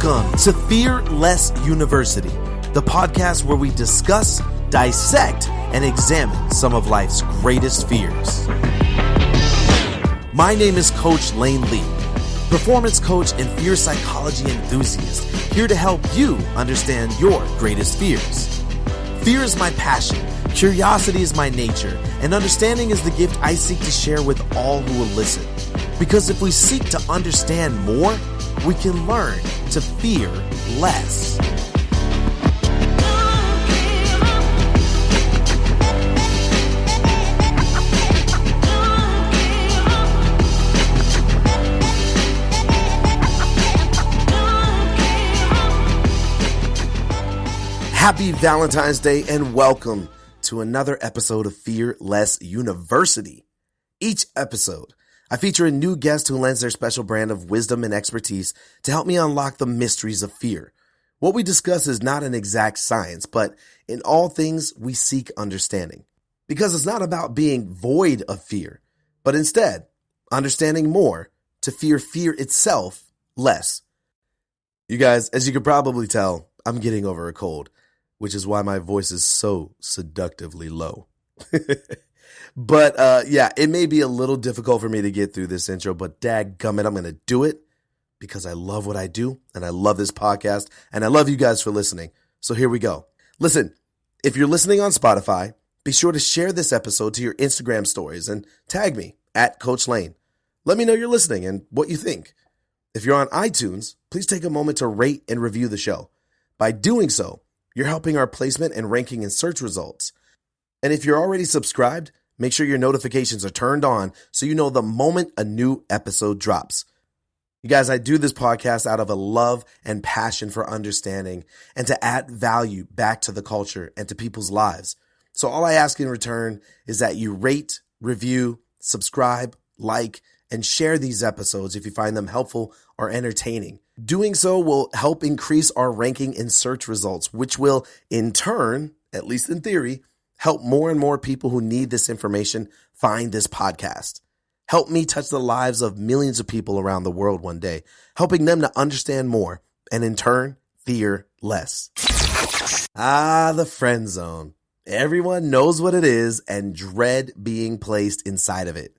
Welcome to Fear Less University, the podcast where we discuss, dissect, and examine some of life's greatest fears. My name is Coach Lain, performance coach and fear psychology enthusiast, here to help you understand your greatest fears. Fear is my passion, curiosity is my nature, and understanding is the gift I seek to share with all who will listen. Because if we seek to understand more, we can learn to fear less. Happy Valentine's Day and welcome to another episode of Fear Less University. Each episode, I feature a new guest who lends their special brand of wisdom and expertise to help me unlock the mysteries of fear. What we discuss is not an exact science, but in all things, we seek understanding. Because it's not about being void of fear, but instead, understanding more to fear itself less. You guys, as you can probably tell, I'm getting over a cold, which is why my voice is so seductively low. But it may be a little difficult for me to get through this intro, but dadgummit, I'm going to do it because I love what I do and I love this podcast and I love you guys for listening. So here we go. Listen, if you're listening on Spotify, be sure to share this episode to your Instagram stories and tag me at Coach Lain. Let me know you're listening and what you think. If you're on iTunes, please take a moment to rate and review the show. By doing so, you're helping our placement and ranking in search results. And if you're already subscribed, make sure your notifications are turned on so you know the moment a new episode drops. You guys, I do this podcast out of a love and passion for understanding and to add value back to the culture and to people's lives. So all I ask in return is that you rate, review, subscribe, like, and share these episodes if you find them helpful or entertaining. Doing so will help increase our ranking in search results, which will, in turn, at least in theory, help more and more people who need this information find this podcast. Help me touch the lives of millions of people around the world one day, helping them to understand more and, in turn, fear less. The friend zone. Everyone knows what it is and dread being placed inside of it.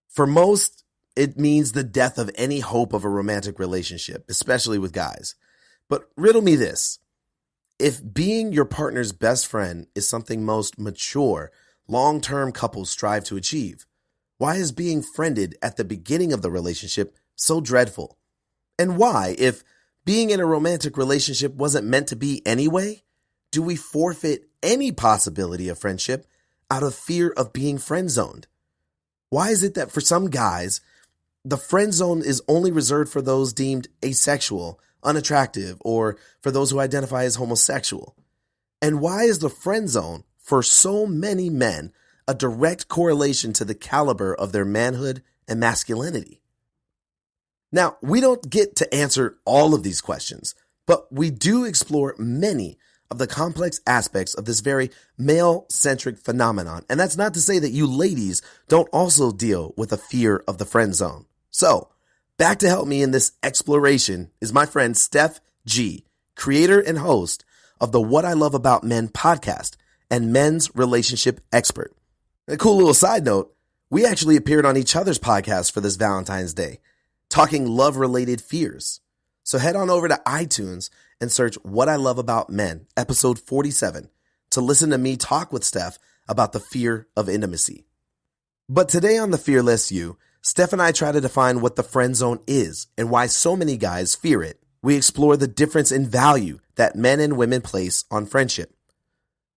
For most, it means the death of any hope of a romantic relationship, especially with guys. But riddle me this. If being your partner's best friend is something most mature, long-term couples strive to achieve, why is being friended at the beginning of the relationship so dreadful? And why, if being in a romantic relationship wasn't meant to be anyway, do we forfeit any possibility of friendship out of fear of being friend-zoned? Why is it that for some guys, the friend zone is only reserved for those deemed asexual, unattractive, or for those who identify as homosexual? And why is the friend zone for so many men a direct correlation to the caliber of their manhood and masculinity? Now, we don't get to answer all of these questions, but we do explore many of the complex aspects of this very male-centric phenomenon. And that's not to say that you ladies don't also deal with a fear of the friend zone. So, back to help me in this exploration is my friend Steph G, creator and host of the What I Love About Men podcast and men's relationship expert. A cool little side note, we actually appeared on each other's podcast for this Valentine's Day, talking love-related fears. So head on over to iTunes and search What I Love About Men, episode 47, to listen to me talk with Steph about the fear of intimacy. But today on The Fearless You, Steph and I try to define what the friend zone is and why so many guys fear it. We explore the difference in value that men and women place on friendship.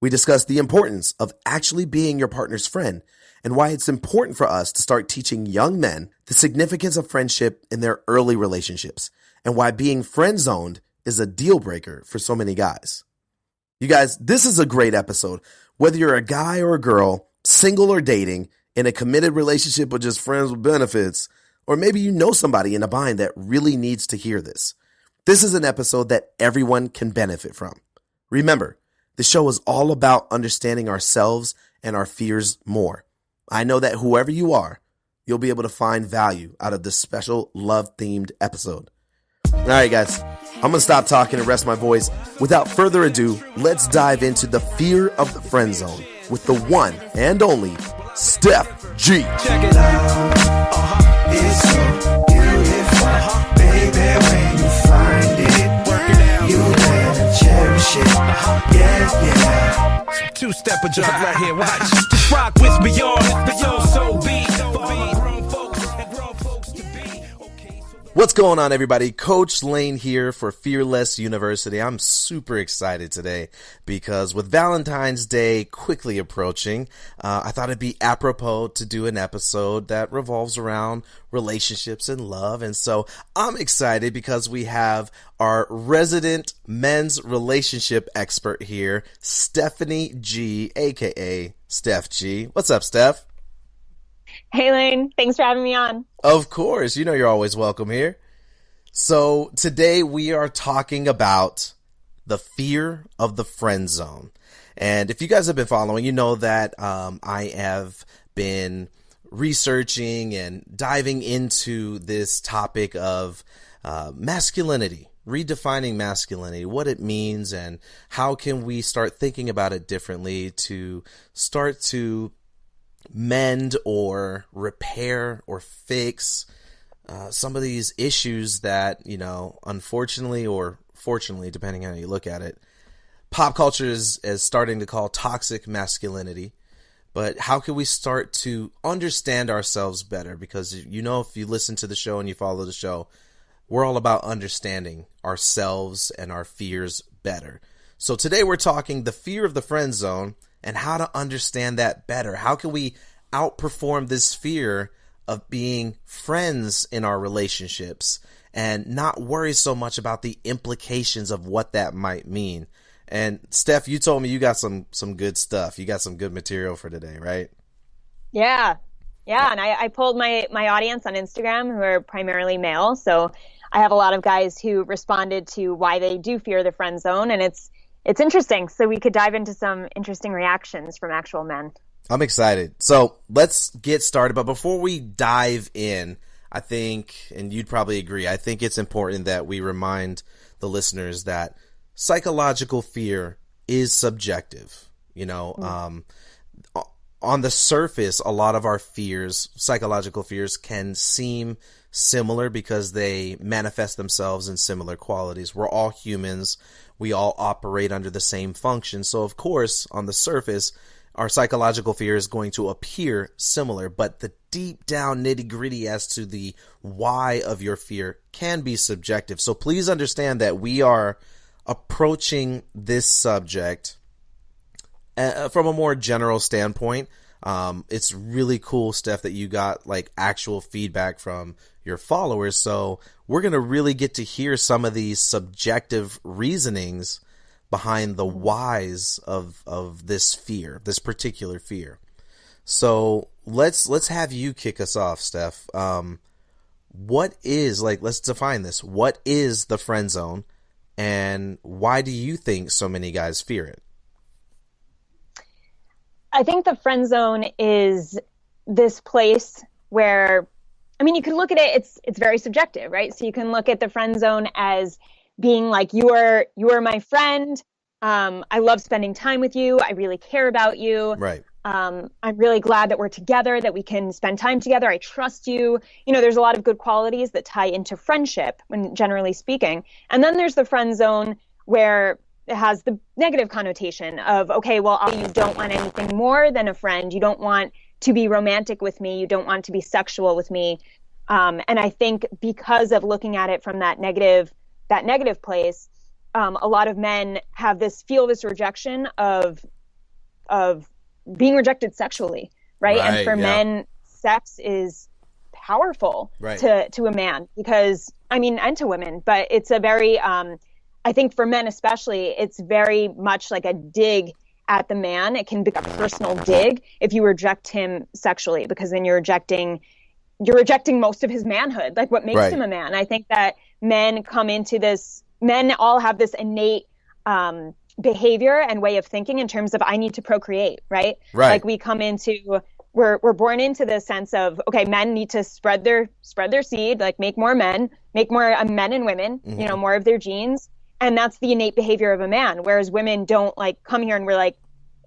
We discuss the importance of actually being your partner's friend and why it's important for us to start teaching young men the significance of friendship in their early relationships and why being friend zoned is a deal breaker for so many guys. You guys, this is a great episode. Whether you're a guy or a girl, single or dating, in a committed relationship or just friends with benefits, or maybe you know somebody in a bind that really needs to hear this. This is an episode that everyone can benefit from. Remember, the show is all about understanding ourselves and our fears more. I know that whoever you are, you'll be able to find value out of this special love-themed episode. All right, guys, I'm going to stop talking and rest my voice. Without further ado, let's dive into the fear of the friend zone with the one and only Steph G. Check it out. It's so beautiful, baby, when you find it. Work it out. You better cherish it. Yeah. Two-step a jump right here, watch. Just rock with me, y'all. So be. What's going on, everybody? Coach Lain here for Fearless University. I'm super excited today because with Valentine's Day quickly approaching, I thought it'd be apropos to do an episode that revolves around relationships and love. And so I'm excited because we have our resident men's relationship expert here, Stephanie G, aka Steph G. What's up, Steph? Hey, Lain. Thanks for having me on. Of course. You know you're always welcome here. So today we are talking about the fear of the friend zone. And if you guys have been following, you know that I have been researching and diving into this topic of masculinity, redefining masculinity, what it means, and how can we start thinking about it differently to start to mend or repair or fix some of these issues that, you know, unfortunately or fortunately, depending on how you look at it, pop culture is starting to call toxic masculinity. But how can we start to understand ourselves better? Because, you know, if you listen to the show and you follow the show, we're all about understanding ourselves and our fears better. So today we're talking the fear of the friend zone and how to understand that better. How can we outperform this fear of being friends in our relationships and not worry so much about the implications of what that might mean? And Steph, you told me you got some good stuff. You got some good material for today, right? Yeah. And I polled my audience on Instagram, who are primarily male. So I have a lot of guys who responded to why they do fear the friend zone. And it's interesting. So we could dive into some interesting reactions from actual men. I'm excited. So let's get started. But before we dive in, I think, and you'd probably agree, I think it's important that we remind the listeners that psychological fear is subjective. You know, on the surface, a lot of our fears, psychological fears, can seem similar because they manifest themselves in similar qualities. We're all humans. We all operate under the same function. So, of course, on the surface, our psychological fear is going to appear similar, but the deep down nitty gritty as to the why of your fear can be subjective. So please understand that we are approaching this subject from a more general standpoint. It's really cool, Steph, that you got like actual feedback from your followers. So we're going to really get to hear some of these subjective reasonings behind the whys of this fear, this particular fear. So let's have you kick us off, Steph. What is, let's define this. What is the friend zone, and why do you think so many guys fear it? I think the friend zone is this place where, I mean, you can look at it, it's very subjective, right? So you can look at the friend zone as being like, you are my friend. I love spending time with you. I really care about you. Right. I'm really glad that we're together, that we can spend time together. I trust you. You know, there's a lot of good qualities that tie into friendship, when generally speaking. And then there's the friend zone where it has the negative connotation of, okay, well, you don't want anything more than a friend. You don't want to be romantic with me. You don't want to be sexual with me. And I think because of looking at it from that negative place, a lot of men feel this rejection of being rejected sexually, right? And for men, sex is powerful to a man because, and to women, but it's a very, I think for men especially, it's very much like a dig at the man. It can become a personal dig if you reject him sexually, because then you're rejecting most of his manhood, like what makes him a man. I think that men all have this innate behavior and way of thinking in terms of, I need to procreate, right? Like we come into we're born into this sense of, okay, men need to spread their seed, like make more men and women, you know, more of their genes. And that's the innate behavior of a man. Whereas women don't like come here and we're like,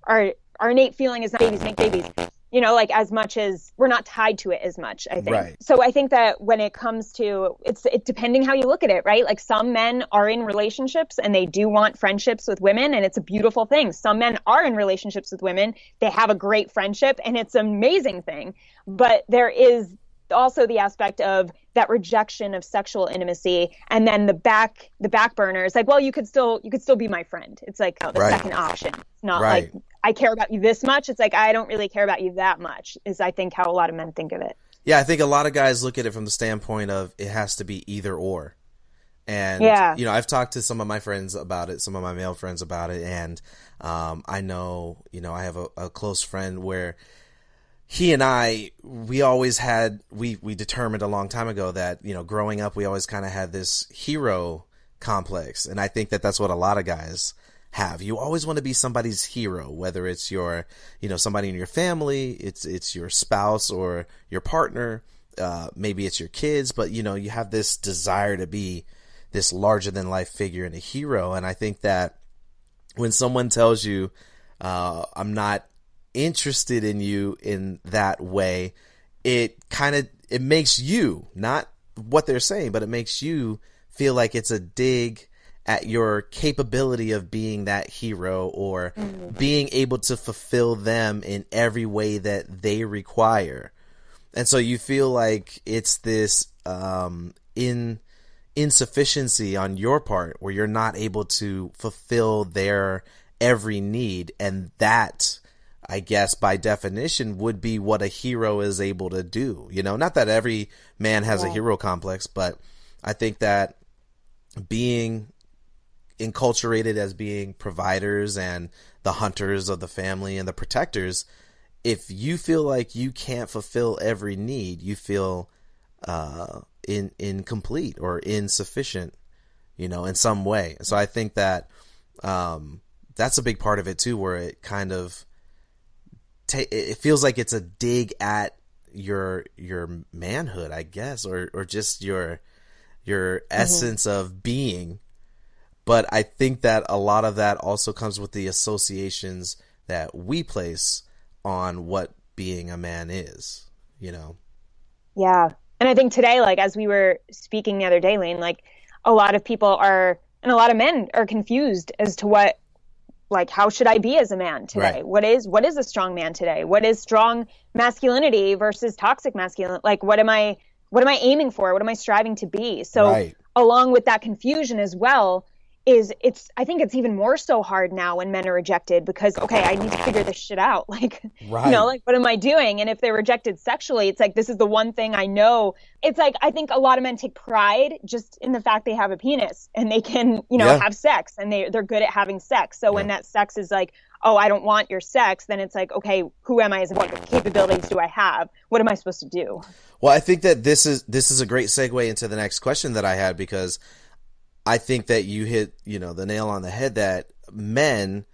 our innate feeling is not babies make babies, you know, like as much as we're not tied to it as much, I think. Right. So I think that when it comes to it depending how you look at it, right? Like some men are in relationships and they do want friendships with women, and it's a beautiful thing. Some men are in relationships with women. They have a great friendship and it's an amazing thing. But there is also the aspect of that rejection of sexual intimacy, and then the back burner is like, well, you could still be my friend. It's like the second option. It's not like I care about you this much. It's like I don't really care about you that much, is I think how a lot of men think of it. Yeah, I think a lot of guys look at it from the standpoint of it has to be either or. And you know, I've talked to some of my friends about it, some of my male friends about it, and I know, you know, I have a close friend where he and we always had, we determined a long time ago that, you know, growing up, we always kind of had this hero complex. And I think that that's what a lot of guys have. You always want to be somebody's hero, whether it's your, you know, somebody in your family, it's your spouse or your partner, maybe it's your kids, but you know, you have this desire to be this larger than life figure and a hero. And I think that when someone tells you, I'm not interested in you in that way, it makes you, not what they're saying, but it makes you feel like it's a dig at your capability of being that hero or being able to fulfill them in every way that they require. And so you feel like it's this insufficiency on your part where you're not able to fulfill their every need, and that, I guess, by definition, would be what a hero is able to do. You know, not that every man has a hero complex, but I think that being enculturated as being providers and the hunters of the family and the protectors, if you feel like you can't fulfill every need, you feel incomplete or insufficient, you know, in some way. So I think that that's a big part of it too, where it kind of it feels like it's a dig at your manhood, I guess, or just your essence of being. But I think that a lot of that also comes with the associations that we place on what being a man is, you know? Yeah. And I think today, like, as we were speaking the other day, Lain, like a lot of people are, and a lot of men are confused as to what, like, how should I be as a man today? Right. What is a strong man today? What is strong masculinity versus toxic masculinity? Like, what am I aiming for? What am I striving to be? So along with that confusion as well, I think it's even more so hard now when men are rejected, because, okay, I need to figure this shit out. Like, you know, like, what am I doing? And if they're rejected sexually, it's like, this is the one thing I know. It's like, I think a lot of men take pride just in the fact they have a penis and they can, you know, have sex, and they're good at having sex. So when that sex is like, oh, I don't want your sex, then it's like, okay, who am I? What capabilities do I have? What am I supposed to do? Well, I think that this is a great segue into the next question that I had, because I think that you hit, you know, the nail on the head, that men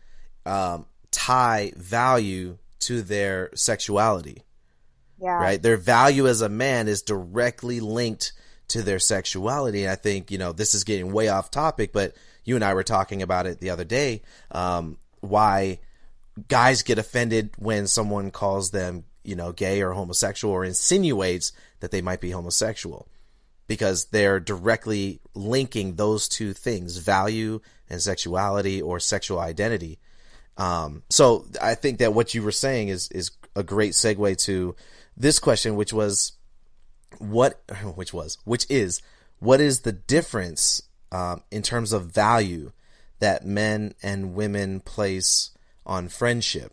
tie value to their sexuality. Yeah. Right? Their value as a man is directly linked to their sexuality. And I think, you know, this is getting way off topic, but you and I were talking about it the other day, why guys get offended when someone calls them, you know, gay or homosexual, or insinuates that they might be homosexual, because they're directly linking those two things, value and sexuality, or sexual identity. So I think that what you were saying is a great segue to this question, which is what is the difference in terms of value that men and women place on friendship?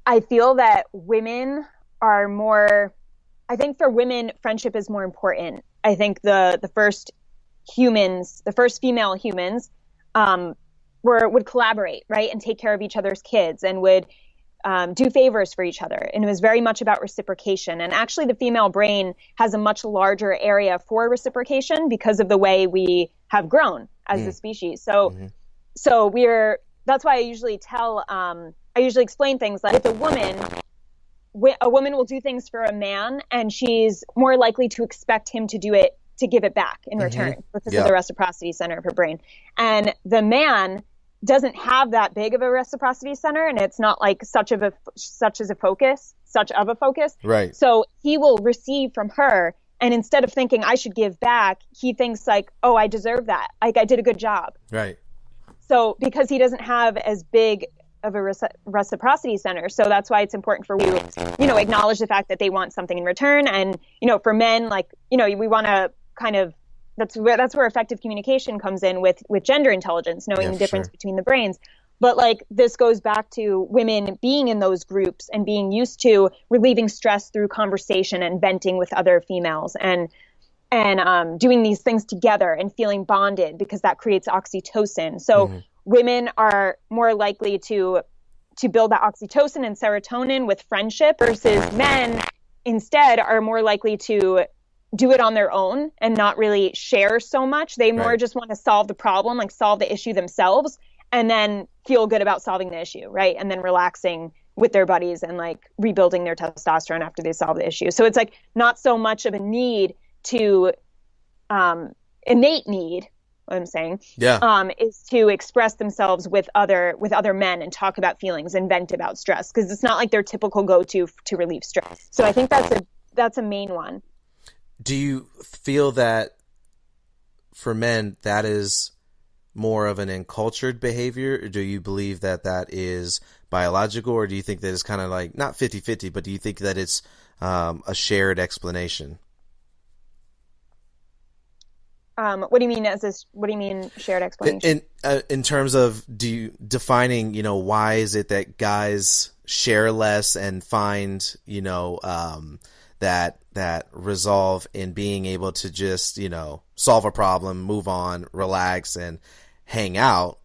I feel that women are more, I think for women, friendship is more important. I think the first female humans would collaborate, right? And take care of each other's kids, and would do favors for each other. And it was very much about reciprocation. And actually the female brain has a much larger area for reciprocation because of the way we have grown as a species. So that's why I usually explain things like, with a woman will do things for a man, and she's more likely to expect him to do it, to give it back in return, because of the reciprocity center of her brain. And the man doesn't have that big of a reciprocity center, and it's not like such of a focus. Right. So he will receive from her, and instead of thinking I should give back, he thinks like, oh, I deserve that. Like, I did a good job. Right. So because he doesn't have as big of a reciprocity center. So that's why it's important for we to, acknowledge the fact that they want something in return. And, for men, like, we want to kind of, that's where effective communication comes in with gender intelligence, knowing the difference between the brains. But like, this goes back to women being in those groups and being used to relieving stress through conversation and venting with other females, and doing these things together and feeling bonded, because that creates oxytocin. So women are more likely to build that oxytocin and serotonin with friendship, versus men instead are more likely to do it on their own and not really share so much. They more just want to solve the problem, like solve the issue themselves, and then feel good about solving the issue, right? And then relaxing with their buddies and like rebuilding their testosterone after they solve the issue. So it's like not so much of a need to innate need, what I'm saying, is to express themselves with other men and talk about feelings and vent about stress, because it's not like their typical go-to to relieve stress. So I think that's a main one. Do you feel that for men that is more of an encultured behavior, or do you believe that is biological, or do you think that it's kind of like not 50-50, but do you think that it's a shared explanation? What do you mean what do you mean shared explanation? In terms of defining, why is it that guys share less and find, that resolve in being able to just, solve a problem, move on, relax, and hang out,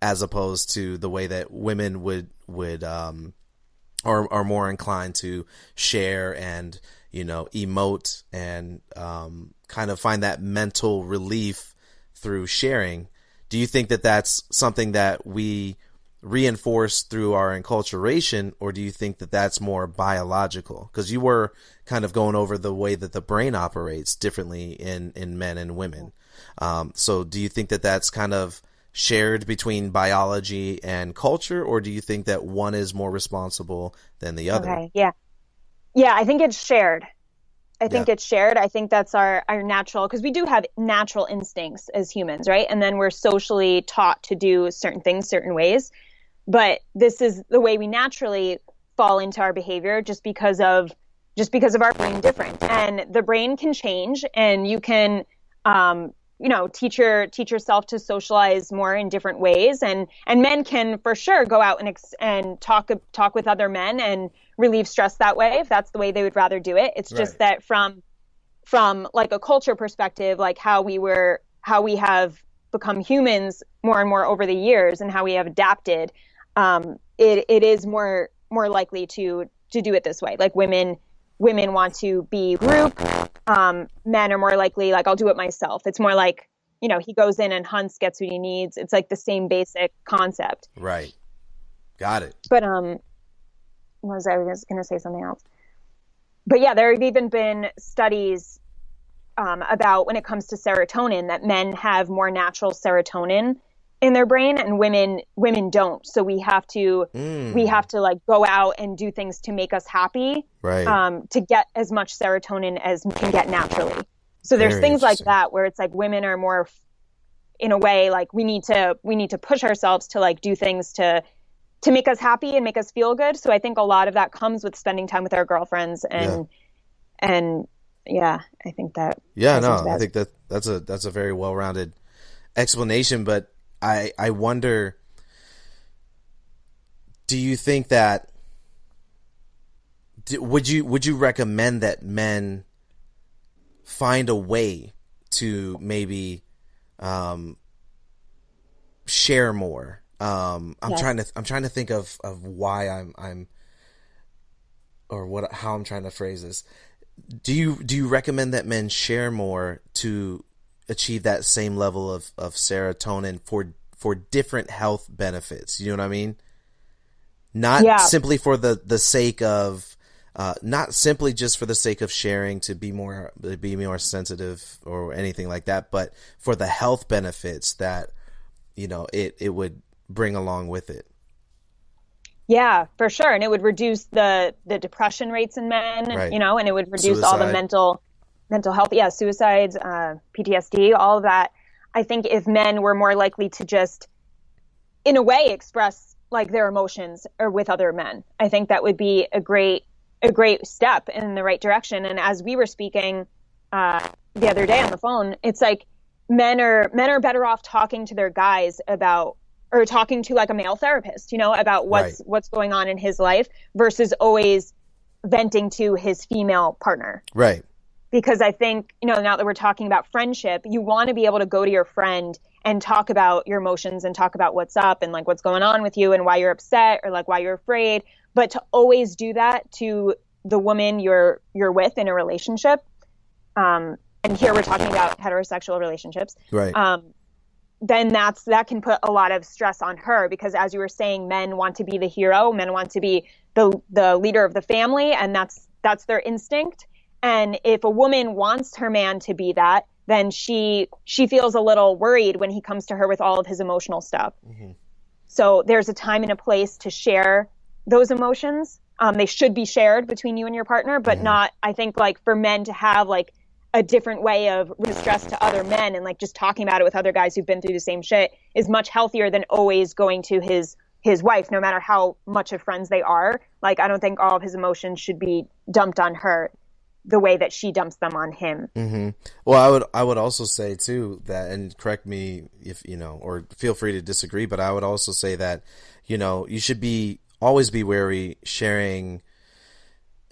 as opposed to the way that women would are more inclined to share and, emote and kind of find that mental relief through sharing. Do you think that that's something that we reinforce through our enculturation, or do you think that that's more biological? Because you were kind of going over the way that the brain operates differently in men and women. So do you think that that's kind of shared between biology and culture, or do you think that one is more responsible than the other? Okay, yeah, I think it's shared. I think it's shared. I think that's our natural, because we do have natural instincts as humans, right? And then we're socially taught to do certain things certain ways. But this is the way we naturally fall into our behavior, just because of our brain different. And the brain can change, and you can teach yourself to socialize more in different ways. And men can for sure go out and talk with other men and relieve stress that way, if that's the way they would rather do it. It's just that from like a culture perspective, like how we have become humans more and more over the years and how we have adapted, it is more likely to do it this way. Like women want to be group. Men are more likely, like, I'll do it myself. It's more like, he goes in and hunts, gets what he needs. It's like the same basic concept. Right. Got it. But, I was going to say something else. But yeah, there have even been studies about when it comes to serotonin, that men have more natural serotonin in their brain and women don't. So we have to like go out and do things to make us happy, right? To get as much serotonin as we can get naturally. So there's things like that where it's like women are more, in a way, like we need to push ourselves to like do things to make us happy and make us feel good. So I think a lot of that comes with spending time with our girlfriends and I think that. Yeah, no, I think that's a very well-rounded explanation, but I wonder, do you think that, would you recommend that men find a way to maybe share more? I'm trying to think of why I'm or how I'm trying to phrase this. Do you recommend that men share more to achieve that same level of serotonin for different health benefits. You know what I mean? Not simply for the sake of, not simply just for the sake of sharing to be more sensitive or anything like that, but for the health benefits that, you know, it would bring along with it. Yeah, for sure. And it would reduce the depression rates in men, right. you know, and it would reduce all the mental health. Yeah, suicides, PTSD, all of that. I think if men were more likely to just, in a way, express like their emotions or with other men, I think that would be a great step in the right direction. And as we were speaking the other day on the phone, it's like men are better off talking to their guys about, or talking to like a male therapist, you know, about what's going on in his life versus always venting to his female partner. Right. Because I think, you know, now that we're talking about friendship, you want to be able to go to your friend and talk about your emotions and talk about what's up and like what's going on with you and why you're upset or like why you're afraid. But to always do that to the woman you're with in a relationship, and here we're talking about heterosexual relationships, right? Then that can put a lot of stress on her, because as you were saying, men want to be the hero, men want to be the leader of the family, and that's their instinct. And if a woman wants her man to be that, then she feels a little worried when he comes to her with all of his emotional stuff. Mm-hmm. So there's a time and a place to share those emotions. They should be shared between you and your partner, but not, I think, like for men to have like a different way of distress to other men and like just talking about it with other guys who've been through the same shit is much healthier than always going to his wife, no matter how much of friends they are. Like, I don't think all of his emotions should be dumped on her the way that she dumps them on him. Mm-hmm. Well, I would also say too that, and correct me if, you know, or feel free to disagree, but I would also say that, you know, you should always be wary sharing,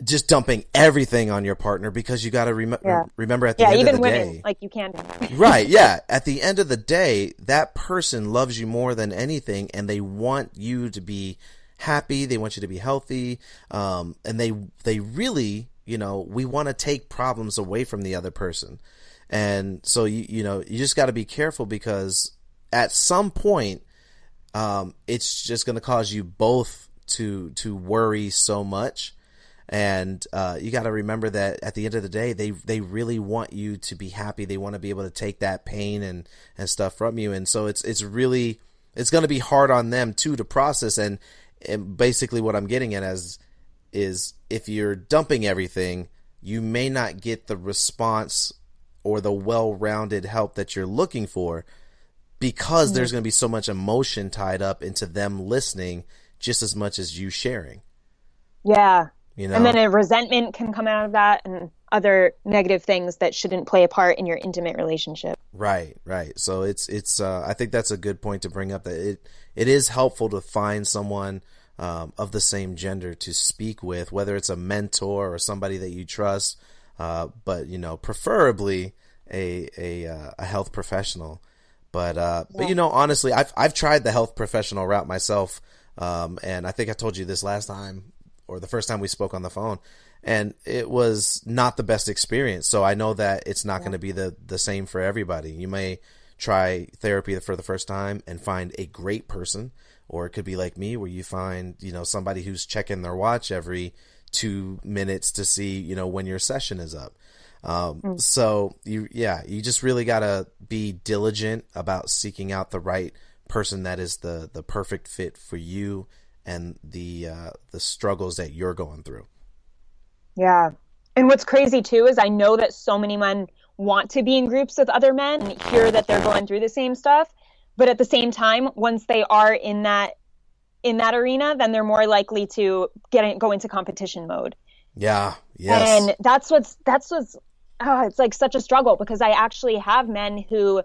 just dumping everything on your partner, because you got to remember at the end even of the women, day, like you can. Right. Yeah. At the end of the day, that person loves you more than anything, and they want you to be happy. They want you to be healthy. And they really, you know, we want to take problems away from the other person. And so, you know, you just got to be careful, because at some point, it's just going to cause you both to worry so much. And you got to remember that at the end of the day, they really want you to be happy. They want to be able to take that pain and stuff from you. And so it's going to be hard on them too to process. And basically what I'm getting at is if you're dumping everything, you may not get the response or the well-rounded help that you're looking for, because there's going to be so much emotion tied up into them listening just as much as you sharing. Yeah. You know? And then a resentment can come out of that, and other negative things that shouldn't play a part in your intimate relationship. Right. So it's I think that's a good point to bring up, that it is helpful to find someone of the same gender to speak with, whether it's a mentor or somebody that you trust, but you know, preferably a health professional. But you know, honestly, I've tried the health professional route myself, and I think I told you this last time, or the first time we spoke on the phone, and it was not the best experience. So I know that it's not going to be the same for everybody. You may try therapy for the first time and find a great person, or it could be like me, where you find, you know, somebody who's checking their watch every 2 minutes to see, you know, when your session is up. So you just really got to be diligent about seeking out the right person that is the perfect fit for you and the struggles that you're going through. Yeah. And what's crazy too is I know that so many men want to be in groups with other men and hear that they're going through the same stuff. But at the same time, once they are in that arena, then they're more likely to go into competition mode. Yeah. Yes. And that's what's it's like such a struggle, because I actually have men who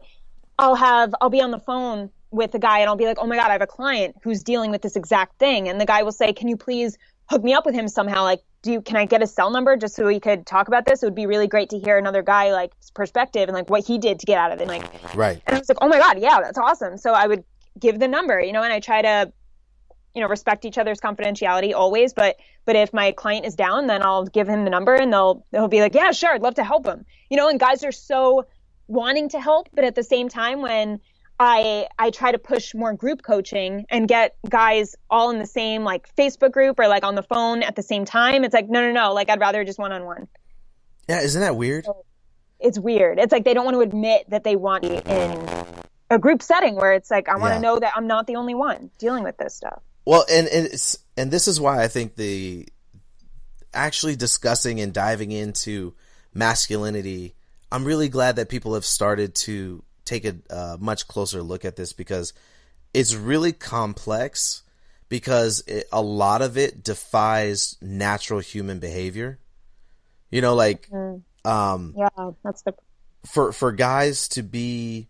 I'll be on the phone with a guy and I'll be like, oh my God, I have a client who's dealing with this exact thing. And the guy will say, can you please hook me up with him somehow? Like, can I get his cell number just so we could talk about this? It would be really great to hear another guy, like, his perspective and like what he did to get out of it. Like, right. And I was like, oh my God, yeah, that's awesome. So I would give the number, you know, and I try to, you know, respect each other's confidentiality always. But if my client is down, then I'll give him the number and they'll be like, yeah, sure, I'd love to help him. You know, and guys are so wanting to help, but at the same time, when I try to push more group coaching and get guys all in the same like Facebook group or like on the phone at the same time. It's like, no. Like I'd rather just one-on-one. Yeah. Isn't that weird? It's weird. It's like they don't want to admit that they want to be in a group setting where it's like, I want to know that I'm not the only one dealing with this stuff. Well, and this is why I think the actually discussing and diving into masculinity, I'm really glad that people have started to take a much closer look at this, because it's really complex, because a lot of it defies natural human behavior. You know, like, that's the for guys to be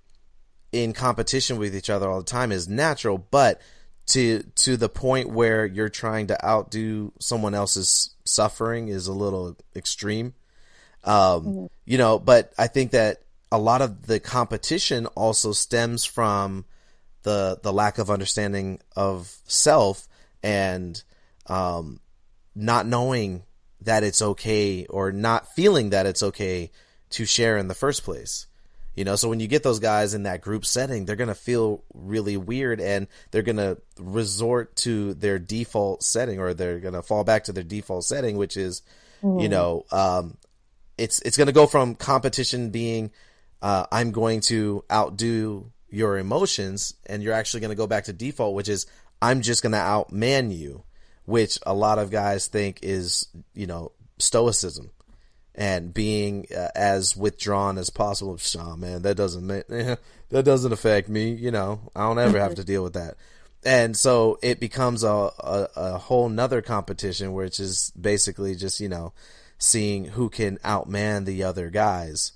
in competition with each other all the time is natural, but to the point where you're trying to outdo someone else's suffering is a little extreme. You know, but I think that a lot of the competition also stems from the lack of understanding of self and not knowing that it's okay, or not feeling that it's okay to share in the first place. You know, so when you get those guys in that group setting, they're going to feel really weird, and they're going to resort to their default setting, or they're going to fall back to their default setting, which is, you know, it's going to go from competition being, I'm going to outdo your emotions, and you're actually going to go back to default, which is, I'm just going to outman you, which a lot of guys think is, you know, stoicism and being as withdrawn as possible. Oh, man, that doesn't affect me. You know, I don't ever have to deal with that. And so it becomes a whole nother competition, which is basically just, you know, seeing who can outman the other guys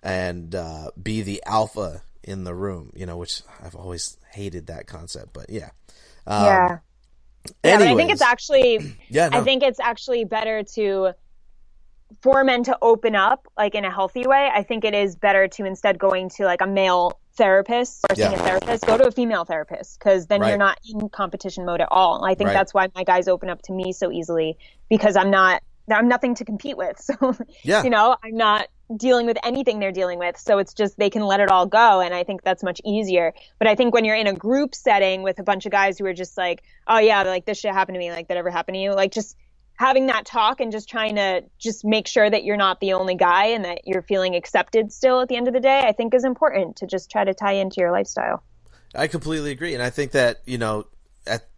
and be the alpha in the room, you know, which I've always hated that concept, but yeah. Yeah, but I think it's actually, no. I think it's actually better for men to open up like in a healthy way. I think it is better to, instead going to like a male therapist or seeing a therapist, go to a female therapist, because then you're not in competition mode at all. I think that's why my guys open up to me so easily, because I'm nothing to compete with. So, you know, I'm not dealing with anything they're dealing with. So it's just, they can let it all go. And I think that's much easier. But I think when you're in a group setting with a bunch of guys who are just like, oh yeah, like this shit happened to me, like that ever happened to you, like just having that talk and just trying to just make sure that you're not the only guy and that you're feeling accepted still at the end of the day, I think is important to just try to tie into your lifestyle. I completely agree. And I think that, you know,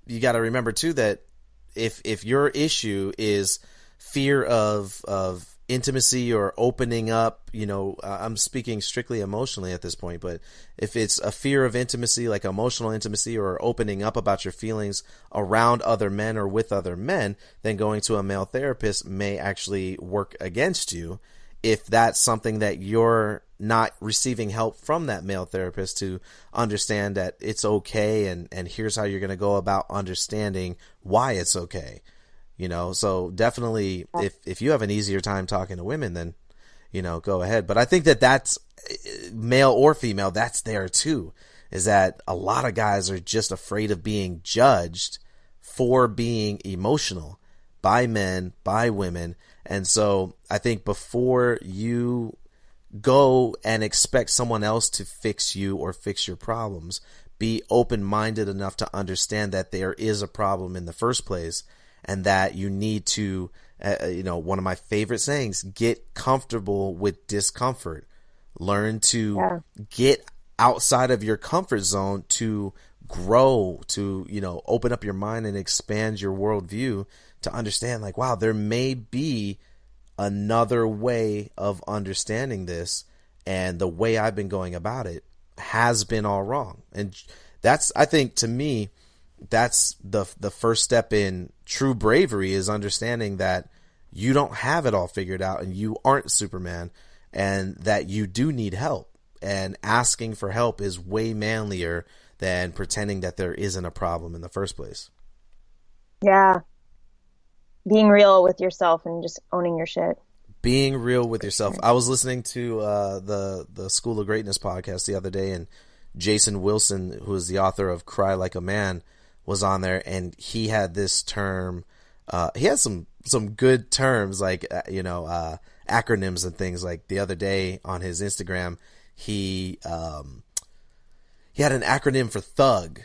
you got to remember too, that if your issue is fear of intimacy or opening up, you know, I'm speaking strictly emotionally at this point, but if it's a fear of intimacy, like emotional intimacy or opening up about your feelings around other men or with other men, then going to a male therapist may actually work against you, if that's something that you're not receiving help from that male therapist to understand that it's okay, and here's how you're going to go about understanding why it's okay. You know, so definitely if you have an easier time talking to women, then, you know, go ahead. But I think that that's male or female, that's there too, is that a lot of guys are just afraid of being judged for being emotional by men, by women. And so I think before you go and expect someone else to fix you or fix your problems, be open-minded enough to understand that there is a problem in the first place, and that you need to, you know, one of my favorite sayings, get comfortable with discomfort. Learn to get outside of your comfort zone to grow, to, you know, open up your mind and expand your worldview to understand, like, wow, there may be another way of understanding this, and the way I've been going about it has been all wrong. And that's, I think, to me, that's the first step in true bravery, is understanding that you don't have it all figured out and you aren't Superman, and that you do need help, and asking for help is way manlier than pretending that there isn't a problem in the first place. Yeah. Being real with yourself and just owning your shit. Being real with yourself. I was listening to the School of Greatness podcast the other day, and Jason Wilson, who is the author of Cry Like a Man, was on there, and he had this term. He has some good terms, like, you know, acronyms and things. Like the other day on his Instagram, he he had an acronym for thug.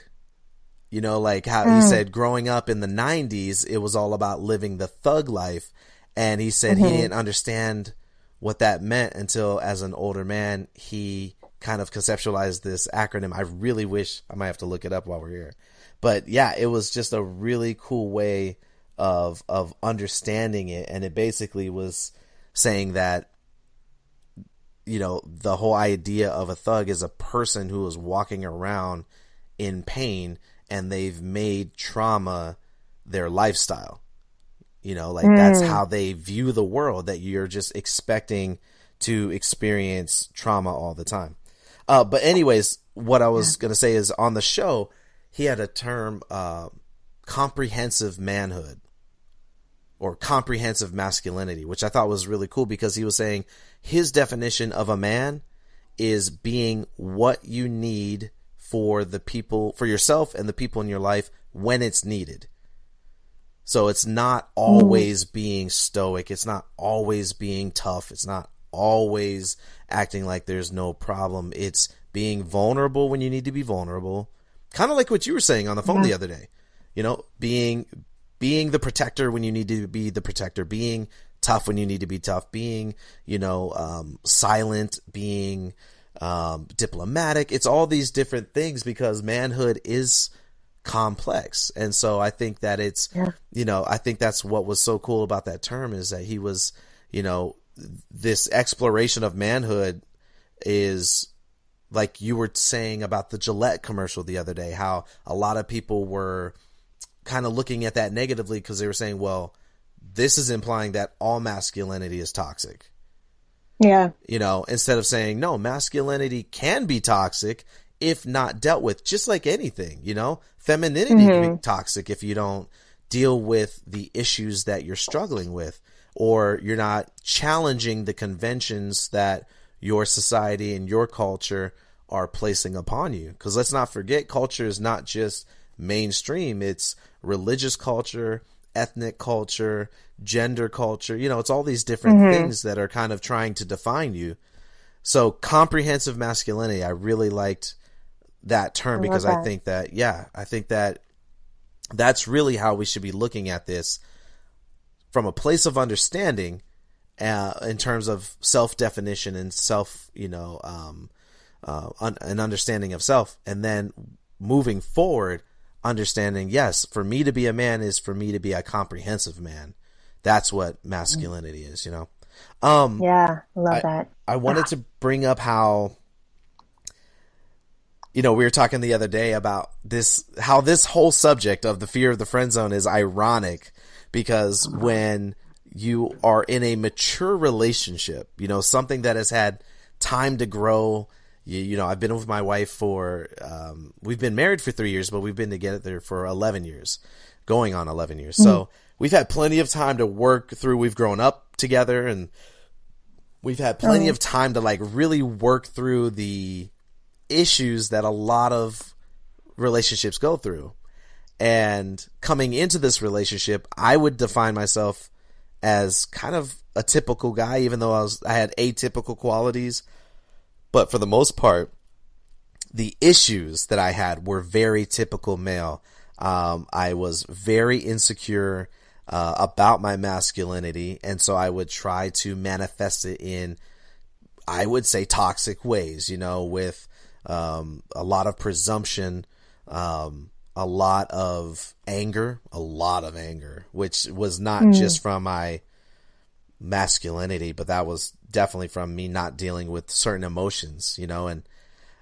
You know, like how he said growing up in the 90s, it was all about living the thug life. And he said he didn't understand what that meant until, as an older man, he kind of conceptualized this acronym. I really wish I might have to look it up while we're here. But yeah, it was just a really cool way of understanding it. And it basically was saying that, you know, the whole idea of a thug is a person who is walking around in pain and they've made trauma their lifestyle. You know, like that's how they view the world, that you're just expecting to experience trauma all the time. But anyways, what I was going to say is, on the show, he had a term, comprehensive manhood or comprehensive masculinity, which I thought was really cool, because he was saying his definition of a man is being what you need for the people, for yourself and the people in your life when it's needed. So it's not always being stoic. It's not always being tough. It's not always acting like there's no problem. It's being vulnerable when you need to be vulnerable. Kind of like what you were saying on the phone the other day. You know, being the protector when you need to be the protector, being tough when you need to be tough, being, you know, silent, being diplomatic. It's all these different things, because manhood is complex. And so I think that it's, you know, I think that's what was so cool about that term, is that he was, you know, this exploration of manhood is like you were saying about the Gillette commercial the other day, how a lot of people were kind of looking at that negatively, because they were saying, well, this is implying that all masculinity is toxic. Yeah. You know, instead of saying, no, masculinity can be toxic if not dealt with, just like anything, you know, femininity can be toxic if you don't deal with the issues that you're struggling with, or you're not challenging the conventions that your society and your culture are placing upon you. Because let's not forget, culture is not just mainstream. It's religious culture, ethnic culture, gender culture. You know, it's all these different things that are kind of trying to define you. So comprehensive masculinity, I really liked that term, because I think that, I think that that's really how we should be looking at this, from a place of understanding, in terms of self-definition and self, you know, an understanding of self. And then moving forward, understanding, yes, for me to be a man is for me to be a comprehensive man. That's what masculinity is, you know? I love that. I wanted to bring up how, you know, we were talking the other day about this, how this whole subject of the fear of the friend zone is ironic, because when you are in a mature relationship, you know, something that has had time to grow, you know, I've been with my wife for, we've been married for 3 years, but we've been together for 11 years, going on 11 years. So we've had plenty of time to work through, we've grown up together, and we've had plenty of time to like really work through the issues that a lot of relationships go through. And coming into this relationship, I would define myself as kind of a typical guy, even though I had atypical qualities. But for the most part, the issues that I had were very typical male. I was very insecure about my masculinity, and so I would try to manifest it in, I would say, toxic ways, you know, with a lot of presumption, a lot of anger, which was not just from my masculinity, but that was definitely from me not dealing with certain emotions, you know, and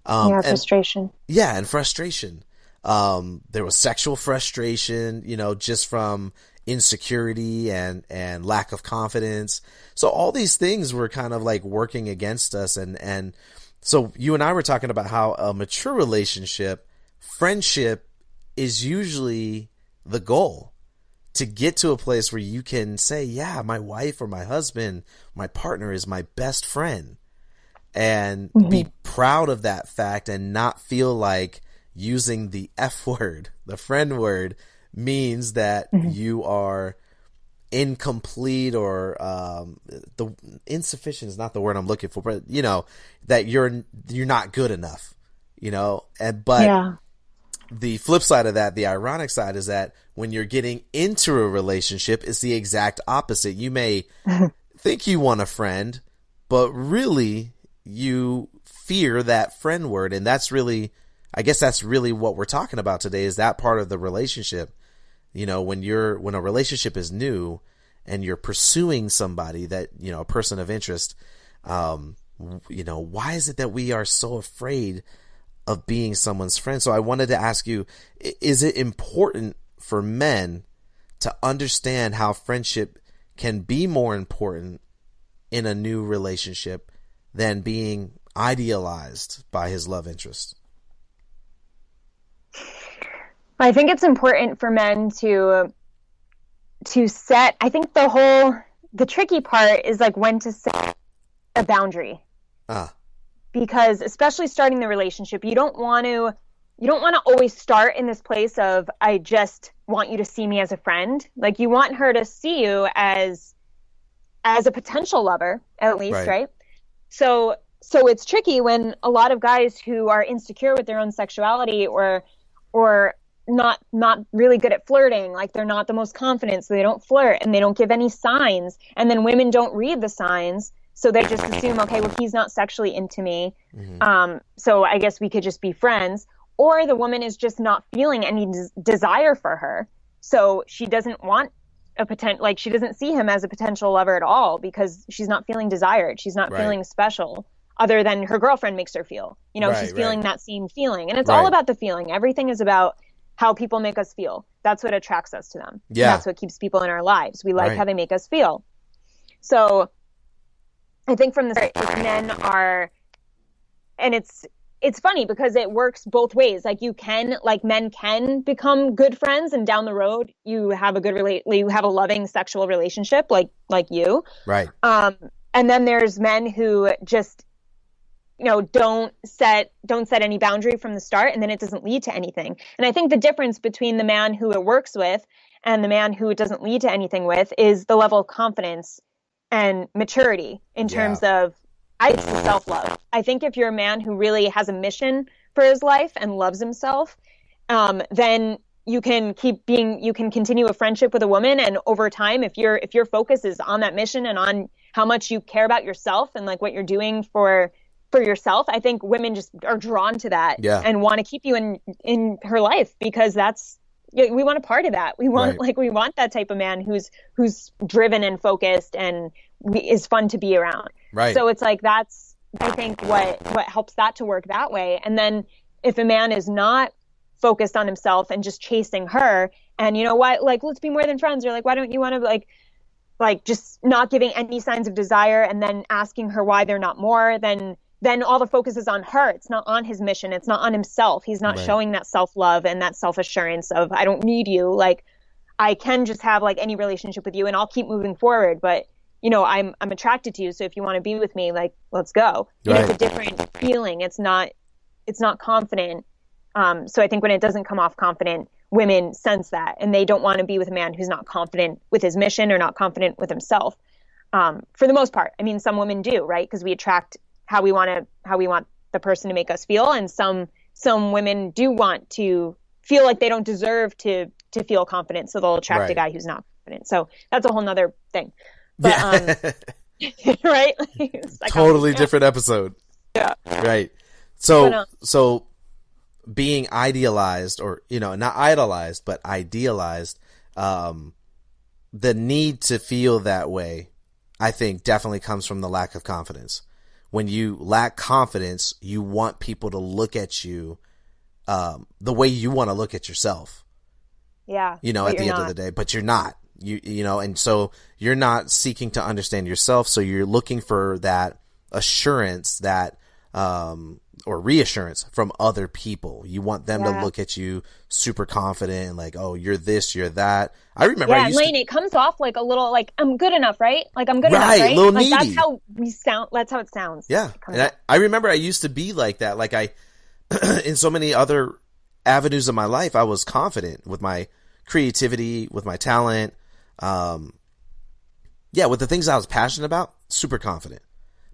frustration. And frustration. There was sexual frustration, you know, just from insecurity and lack of confidence. So all these things were kind of like working against us. And so you and I were talking about how a mature relationship, friendship is usually the goal, to get to a place where you can say, yeah, my wife or my husband, my partner is my best friend, and be proud of that fact, and not feel like using the F word, the friend word, means that you are incomplete, or the insufficient is not the word I'm looking for, but you know, that you're not good enough. but the flip side of that, the ironic side, is that when you're getting into a relationship, it's the exact opposite. You may think you want a friend, but really you fear that friend word. And that's really, I guess that's really what we're talking about today, is that part of the relationship. When a relationship is new and you're pursuing somebody that, a person of interest, why is it that we are so afraid of being someone's friend? So I wanted to ask you, is it important for men to understand how friendship can be more important in a new relationship than being idealized by his love interest? I think it's important for men to set, I think the tricky part is like when to set a boundary. Because especially starting the relationship, you don't want to always start in this place of, I just want you to see me as a friend. Like, you want her to see you as a potential lover, at least, right? So it's tricky when a lot of guys who are insecure with their own sexuality or not really good at flirting, like they're not the most confident, so they don't flirt and they don't give any signs. And then women don't read the signs. So they just assume, okay, well, he's not sexually into me. So I guess we could just be friends. Or the woman is just not feeling any desire for her. So she doesn't want she doesn't see him as a potential lover at all because she's not feeling desired. She's not feeling special other than her girlfriend makes her feel. She's feeling that same feeling. And it's all about the feeling. Everything is about how people make us feel. That's what attracts us to them. Yeah. And that's what keeps people in our lives. We like how they make us feel. So I think from the start, men are, and it's funny because it works both ways. Like men can become good friends, and down the road you have you have a loving sexual relationship, like you. Right. And then there's men who just, don't set any boundary from the start, and then it doesn't lead to anything. And I think the difference between the man who it works with and the man who it doesn't lead to anything with is the level of confidence and maturity in terms of self-love. I think if you're a man who really has a mission for his life and loves himself, then you can continue a friendship with a woman. And over time, if your focus is on that mission and on how much you care about yourself and like what you're doing for yourself, I think women just are drawn to that and want to keep you in her life, because we want a part of that. We want we want that type of man who's driven and focused and is fun to be around. Right. So it's like that's, I think, what helps that to work that way. And then if a man is not focused on himself and just chasing her, and let's be more than friends, or like, why don't you want to like just not giving any signs of desire, and then asking her why they're not more, then all the focus is on her. It's not on his mission. It's not on himself. He's not showing that self-love and that self-assurance of, I don't need you. Like, I can just have like any relationship with you and I'll keep moving forward. But, I'm attracted to you. So if you want to be with me, like, let's go. It's a different feeling. It's not confident. So I think when it doesn't come off confident, women sense that, and they don't want to be with a man who's not confident with his mission or not confident with himself. For the most part. I mean, some women do, right? Because we attract how we want the person to make us feel, and some women do want to feel like they don't deserve to feel confident, so they'll attract a guy who's not confident. So that's a whole nother thing. But right? Totally different episode. Yeah. Right. So being idealized, or not idolized but idealized, the need to feel that way, I think, definitely comes from the lack of confidence. When you lack confidence, you want people to look at you the way you want to look at yourself. Yeah. At the end of the day, but you're not. And so you're not seeking to understand yourself. So you're looking for that assurance, that or reassurance from other people. You want them to look at you super confident and like, oh, you're this, you're that. I remember. Yeah, Lain, it comes off like a little like, I'm good enough, right? Like, I'm good enough, right? A little like, needy. That's how we sound. That's how it sounds. Yeah. And I remember I used to be like that. Like in so many other avenues of my life, I was confident with my creativity, with my talent. With the things I was passionate about, super confident.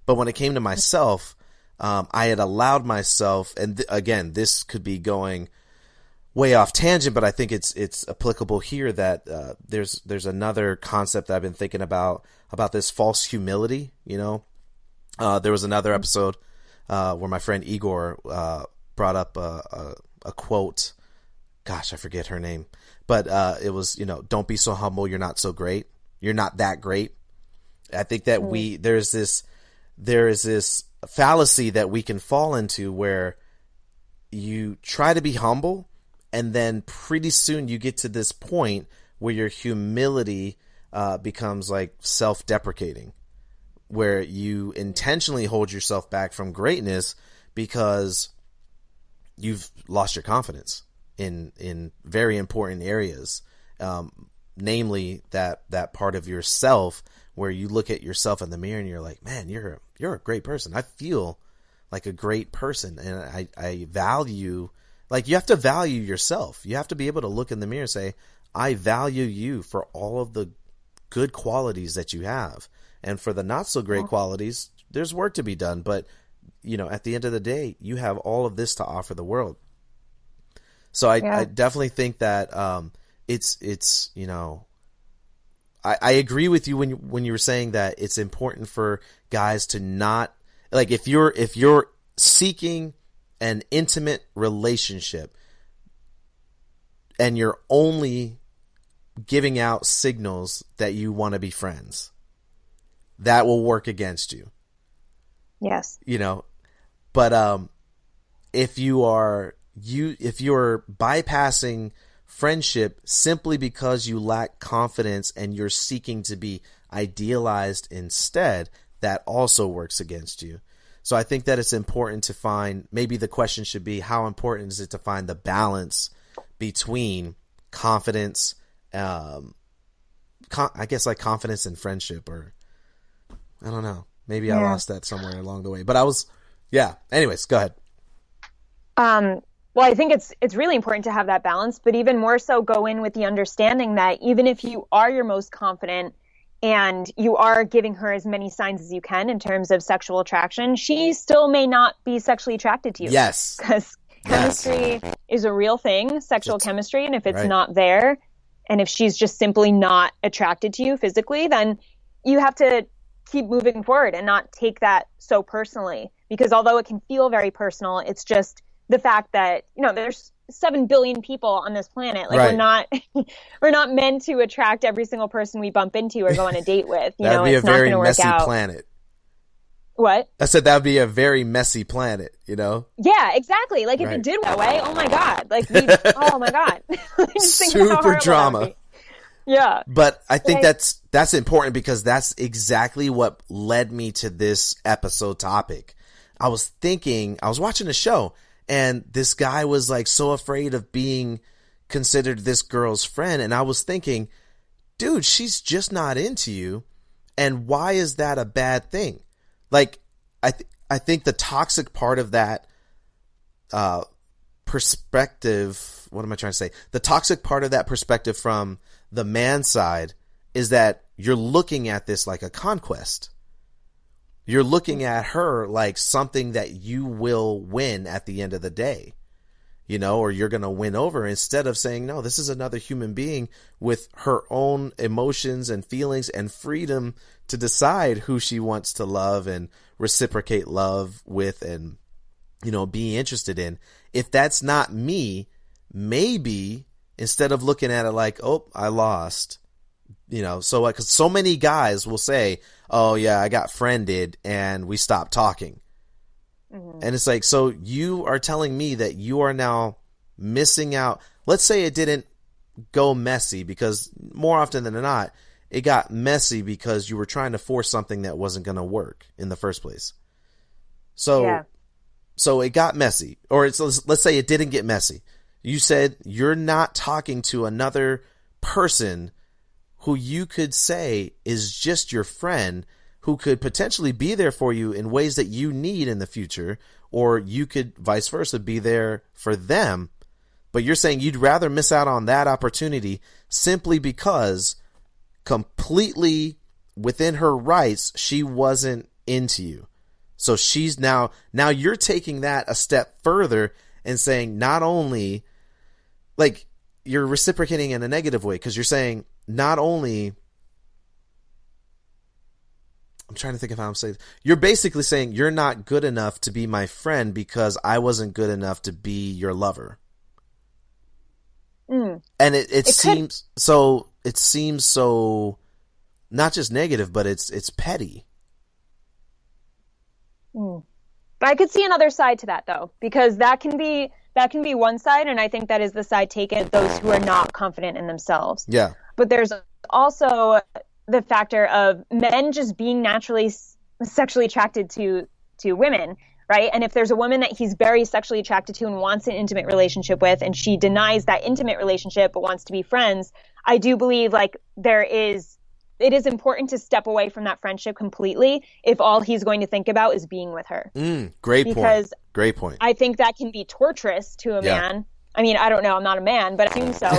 But when it came to myself, I had allowed myself, and again, this could be going way off tangent, but I think it's applicable here that there's another concept that I've been thinking about this false humility. There was another episode where my friend Igor brought up a quote. Gosh, I forget her name, but it was, don't be so humble, you're not so great. You're not that great. I think that there is this fallacy that we can fall into where you try to be humble, and then pretty soon you get to this point where your humility becomes like self-deprecating, where you intentionally hold yourself back from greatness because you've lost your confidence in very important areas, namely that part of yourself where you look at yourself in the mirror and you're like, man, you're a great person. I feel like a great person, and I value. Like, you have to value yourself. You have to be able to look in the mirror and say, I value you for all of the good qualities that you have. And for the not so great qualities, there's work to be done. But, at the end of the day, you have all of this to offer the world. So I definitely think that it's I agree with you when you were saying that it's important for guys to not, like, if you're seeking an intimate relationship and you're only giving out signals that you want to be friends, that will work against you. Yes. But if you're bypassing friendship simply because you lack confidence and you're seeking to be idealized instead, that also works against you. So I think that it's important to find, maybe the question should be, how important is it to find the balance between confidence, I guess like confidence and friendship, or I don't know. Maybe I lost that somewhere along the way, but anyways, go ahead. Well, I think it's really important to have that balance, but even more so go in with the understanding that even if you are your most confident and you are giving her as many signs as you can in terms of sexual attraction, she still may not be sexually attracted to you. Yes. Because chemistry is a real thing, sexual chemistry, and if it's not there, and if she's just simply not attracted to you physically, then you have to keep moving forward and not take that so personally. Because although it can feel very personal, it's just the fact that, there's 7 billion people on this planet. Like, we're not meant to attract every single person we bump into or go on a date with. That'd be a very messy planet. What? I said that'd be a very messy planet, Yeah, exactly. Like, if it did that way, oh my God. Like, oh my God. Super drama. Yeah. But I think that's important, because that's exactly what led me to this episode topic. I was watching a show, and this guy was like so afraid of being considered this girl's friend. And I was thinking, dude, she's just not into you. And why is that a bad thing? Like, I think the toxic part of that perspective, what am I trying to say? The toxic part of that perspective from the man side is that you're looking at this like a conquest. You're looking at her like something that you will win at the end of the day, or you're going to win over, instead of saying, no, this is another human being with her own emotions and feelings and freedom to decide who she wants to love and reciprocate love with and, be interested in. If that's not me, maybe instead of looking at it like, oh, I lost, because so many guys will say, oh yeah, I got friended and we stopped talking. Mm-hmm. And it's like, so you are telling me that you are now missing out. Let's say it didn't go messy, because more often than not, it got messy because you were trying to force something that wasn't going to work in the first place. So it got messy, or let's say it didn't get messy. You said you're not talking to another person who you could say is just your friend, who could potentially be there for you in ways that you need in the future, or you could vice versa be there for them. But you're saying you'd rather miss out on that opportunity simply because completely within her rights, she wasn't into you. So she's now you're taking that a step further and saying not only, like, you're reciprocating in a negative way, because you're saying not only, I'm trying to think of how I'm saying this. You're basically saying you're not good enough to be my friend because I wasn't good enough to be your lover. And it seems so, not just negative, but it's petty. But I could see another side to that, though, because that can be one side, and I think that is the side taken those who are not confident in themselves. Yeah. But there's also the factor of men just being naturally sexually attracted to women, right? And if there's a woman that he's very sexually attracted to and wants an intimate relationship with, and she denies that intimate relationship but wants to be friends, I do believe like it is important to step away from that friendship completely if all he's going to think about is being with her. Great because point. I think that can be torturous to a man. I mean, I don't know. I'm not a man, but I assume so.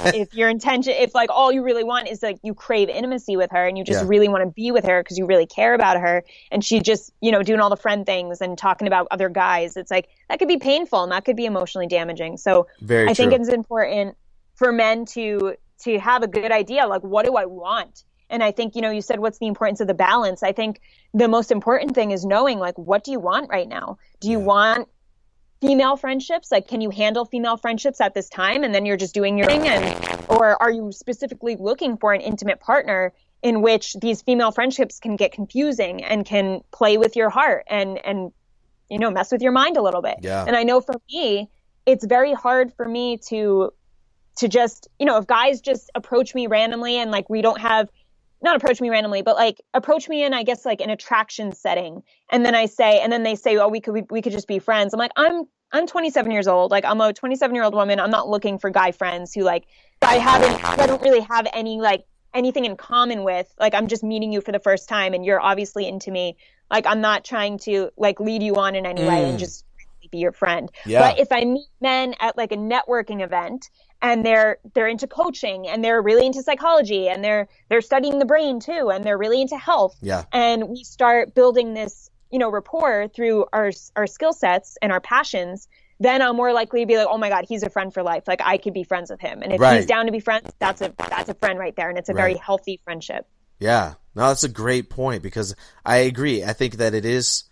If your intention, if like all you really want is like you crave intimacy with her and you just really want to be with her because you really care about her, and she just, you know, doing all the friend things and talking about other guys, it's like that could be painful and that could be emotionally damaging. So I think it's important for men to have a good idea, like, what do I want? And I think, you know, you said, what's the importance of the balance? I think the most important thing is knowing, like, what do you want right now? Do you want female friendships? Like, can you handle female friendships at this time? And then you're just doing your thing. Or are you specifically looking for an intimate partner in which these female friendships can get confusing and can play with your heart and you know, mess with your mind a little bit? Yeah. And I know for me, it's very hard for me to just, you know, if guys just approach me randomly and like we don't have, not approach me randomly, but like approach me in, I guess, like an attraction setting. And then they say, oh, we could just be friends. I'm like, I'm 27 years old. Like, I'm a 27-year-old woman. I'm not looking for guy friends who like, I don't really have any, like, anything in common with. Like, I'm just meeting you for the first time and you're obviously into me. Like, I'm not trying to like lead you on in any way and just be your friend. Yeah. But if I meet men at like a networking event and they're into coaching and they're really into psychology and they're studying the brain too and they're really into health, and we start building this, you know, rapport through our skill sets and our passions, then I'm more likely to be like, oh my God, he's a friend for life. Like, I could be friends with him. And if he's down to be friends, that's a friend right there. And it's a very healthy friendship. Yeah. No, that's a great point, because I agree. I think that it is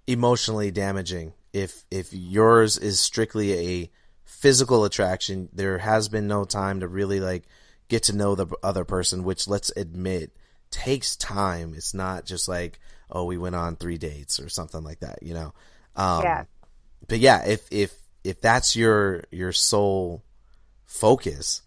emotionally damaging if yours is strictly a physical attraction. There has been no time to really like get to know the other person, which, let's admit, takes time. It's not just like, oh, we went on 3 dates or something like that, you know? But yeah, if that's your sole focus,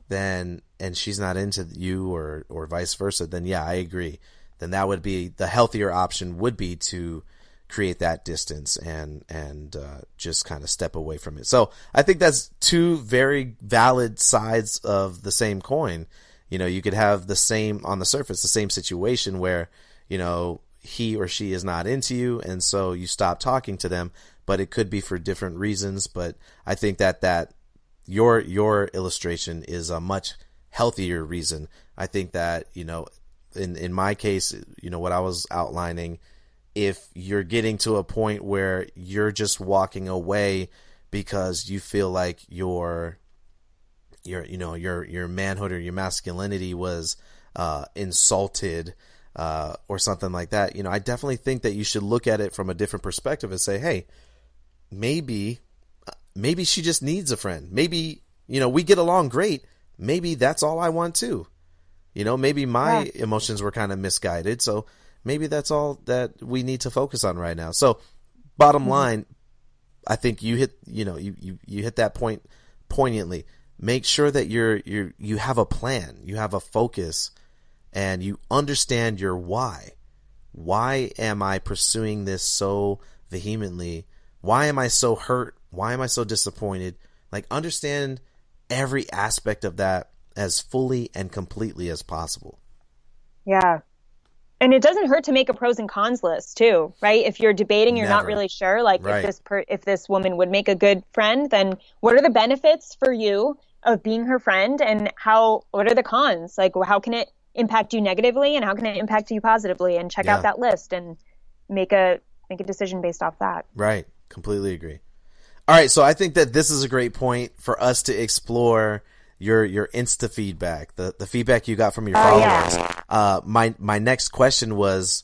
then, and she's not into you or vice versa, then yeah, I agree. Then that would be the healthier option, would be to create that distance and just kind of step away from it. So I think that's two very valid sides of the same coin. You know, you could have the same, on the surface, the same situation where, you know, he or she is not into you, and so you stop talking to them, but it could be for different reasons. But I think that your illustration is a much healthier reason. I think that, you know, in my case, you know, what I was outlining, if you're getting to a point where you're just walking away because you feel like your manhood or your masculinity was insulted or something like that, you know, I definitely think that you should look at it from a different perspective and say, hey, maybe she just needs a friend. Maybe, you know, we get along great. Maybe that's all I want too. You know, maybe my emotions were kind of misguided. So maybe that's all that we need to focus on right now. So bottom line, I think you hit that point poignantly. Make sure that you have a plan, you have a focus, and you understand your why. Why am I pursuing this so vehemently? Why am I so hurt? Why am I so disappointed? Like, understand every aspect of that as fully and completely as possible. Yeah. And it doesn't hurt to make a pros and cons list too, right? If you're debating, you're not really sure, like if this woman would make a good friend, then what are the benefits for you of being her friend, and what are the cons? Like, how can it impact you negatively and how can it impact you positively? And check out that list and make a make a decision based off that. Right. Completely agree. All right. So I think that this is a great point for us to explore your Insta feedback, the feedback you got from your followers. Yeah. My next question was,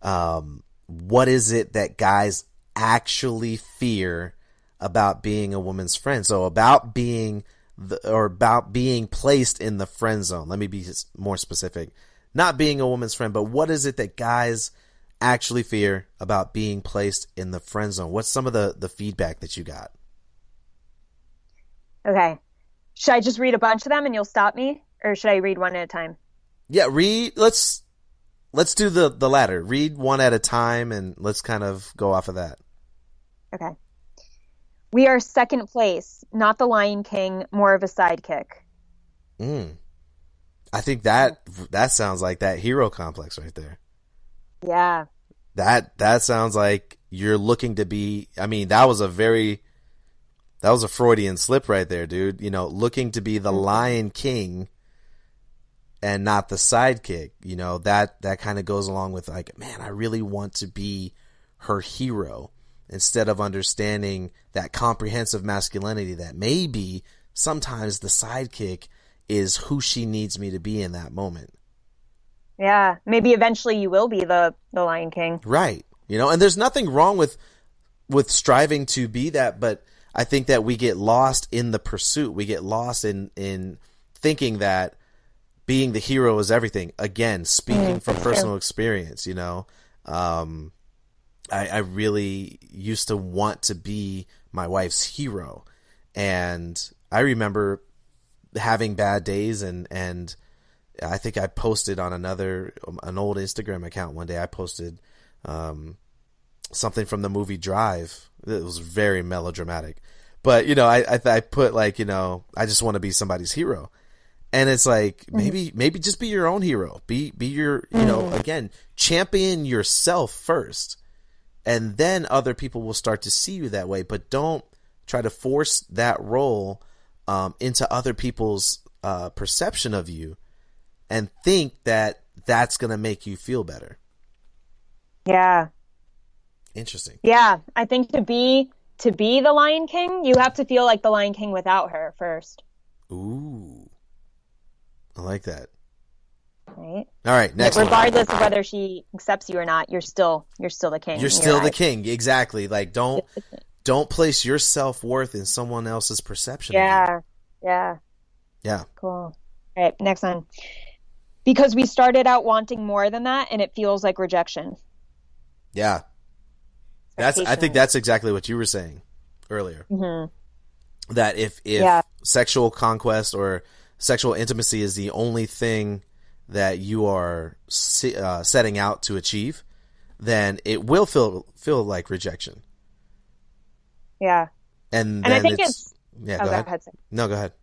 what is it that guys actually fear about being a woman's friend? So about being placed in the friend zone. Let me be more specific. Not being a woman's friend, but what is it that guys actually fear about being placed in the friend zone? What's some of the feedback that you got? Okay. Should I just read a bunch of them and you'll stop me? Or should I read one at a time? Yeah, let's do the latter. Read one at a time and let's kind of go off of that. Okay. We are second place, not the Lion King, more of a sidekick. I think that sounds like that hero complex right there. Yeah. That sounds like you're looking to be, I mean, that was a Freudian slip right there, dude. You know, looking to be the Lion King and not the sidekick. You know, that kind of goes along with like, man, I really want to be her hero, instead of understanding that comprehensive masculinity that maybe sometimes the sidekick is who she needs me to be in that moment. Yeah. Maybe eventually you will be the Lion King. Right. You know, and there's nothing wrong with striving to be that, but I think that we get lost in the pursuit. We get lost in thinking that being the hero is everything. Again, speaking from personal experience, you know, I really used to want to be my wife's hero. And I remember having bad days and I think I posted on an old Instagram account one day. I posted something from the movie Drive. It was very melodramatic, but you know, I put like, you know, I just want to be somebody's hero, and it's like maybe just be your own hero. Be your, you know, again, champion yourself first, and then other people will start to see you that way. But don't try to force that role into other people's perception of you, and think that that's going to make you feel better. Yeah. Interesting. Yeah. I think to be the Lion King, you have to feel like the Lion King without her first. Ooh. I like that. Right. All right. Next one. Regardless of whether she accepts you or not, you're still the king. You're still the king. Exactly. Like don't place your self-worth in someone else's perception. Yeah. Of you. Yeah. Yeah. Cool. All right. Next one. Because we started out wanting more than that and it feels like rejection. Yeah. I think that's exactly what you were saying earlier. Mm-hmm. That if sexual conquest or sexual intimacy is the only thing that you are setting out to achieve, then it will feel like rejection. Yeah. And I think it's yeah. Go ahead. No, go ahead.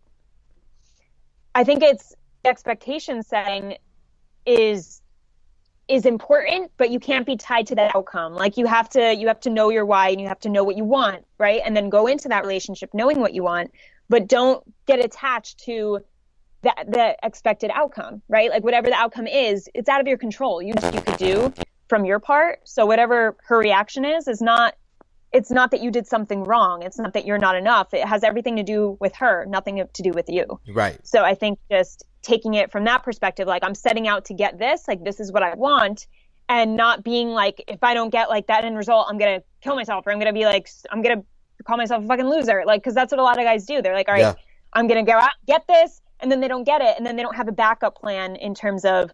I think it's expectation setting is important, but you can't be tied to that outcome. Like you have to know your why and you have to know what you want, right? And then go into that relationship knowing what you want, but don't get attached to the expected outcome, right? Like whatever the outcome is, it's out of your control. You could do from your part. So whatever her reaction is not, it's not that you did something wrong. It's not that you're not enough. It has everything to do with her, nothing to do with you. Right. So I think just taking it from that perspective, like I'm setting out to get this, like this is what I want, and not being like, if I don't get like that end result, I'm going to kill myself, or I'm going to be like, I'm going to call myself a fucking loser. Like, cause that's what a lot of guys do. They're like, all right, I'm going to go out, get this. And then they don't get it. And then they don't have a backup plan in terms of,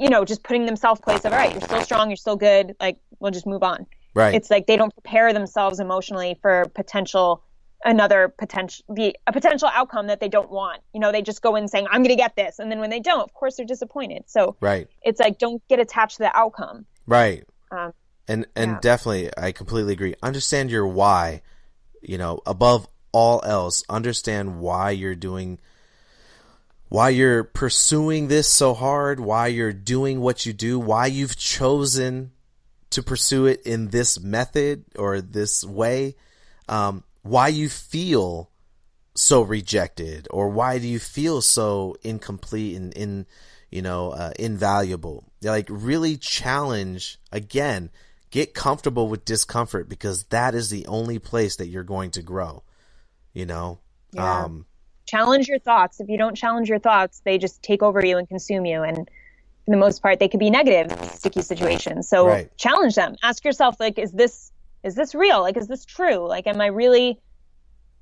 you know, just putting themselves place of, all right, you're still strong, you're still good. Like, we'll just move on. Right. It's like they don't prepare themselves emotionally for a potential outcome that they don't want. You know, they just go in saying, I'm going to get this. And then when they don't, of course, they're disappointed. So it's like, don't get attached to the outcome. Right. And definitely, I completely agree. Understand your why, you know, above all else, understand why you're pursuing this so hard, why you're doing what you do, why you've chosen to pursue it in this method or this way, why you feel so rejected, or why do you feel so incomplete and invaluable. Like really challenge, again, get comfortable with discomfort, because that is the only place that you're going to grow, you know? Yeah. Challenge your thoughts. If you don't challenge your thoughts, they just take over you and consume you. And for the most part, they could be negative, sticky situations. So challenge them. Ask yourself, like, is this real? Like, is this true? Like, am I really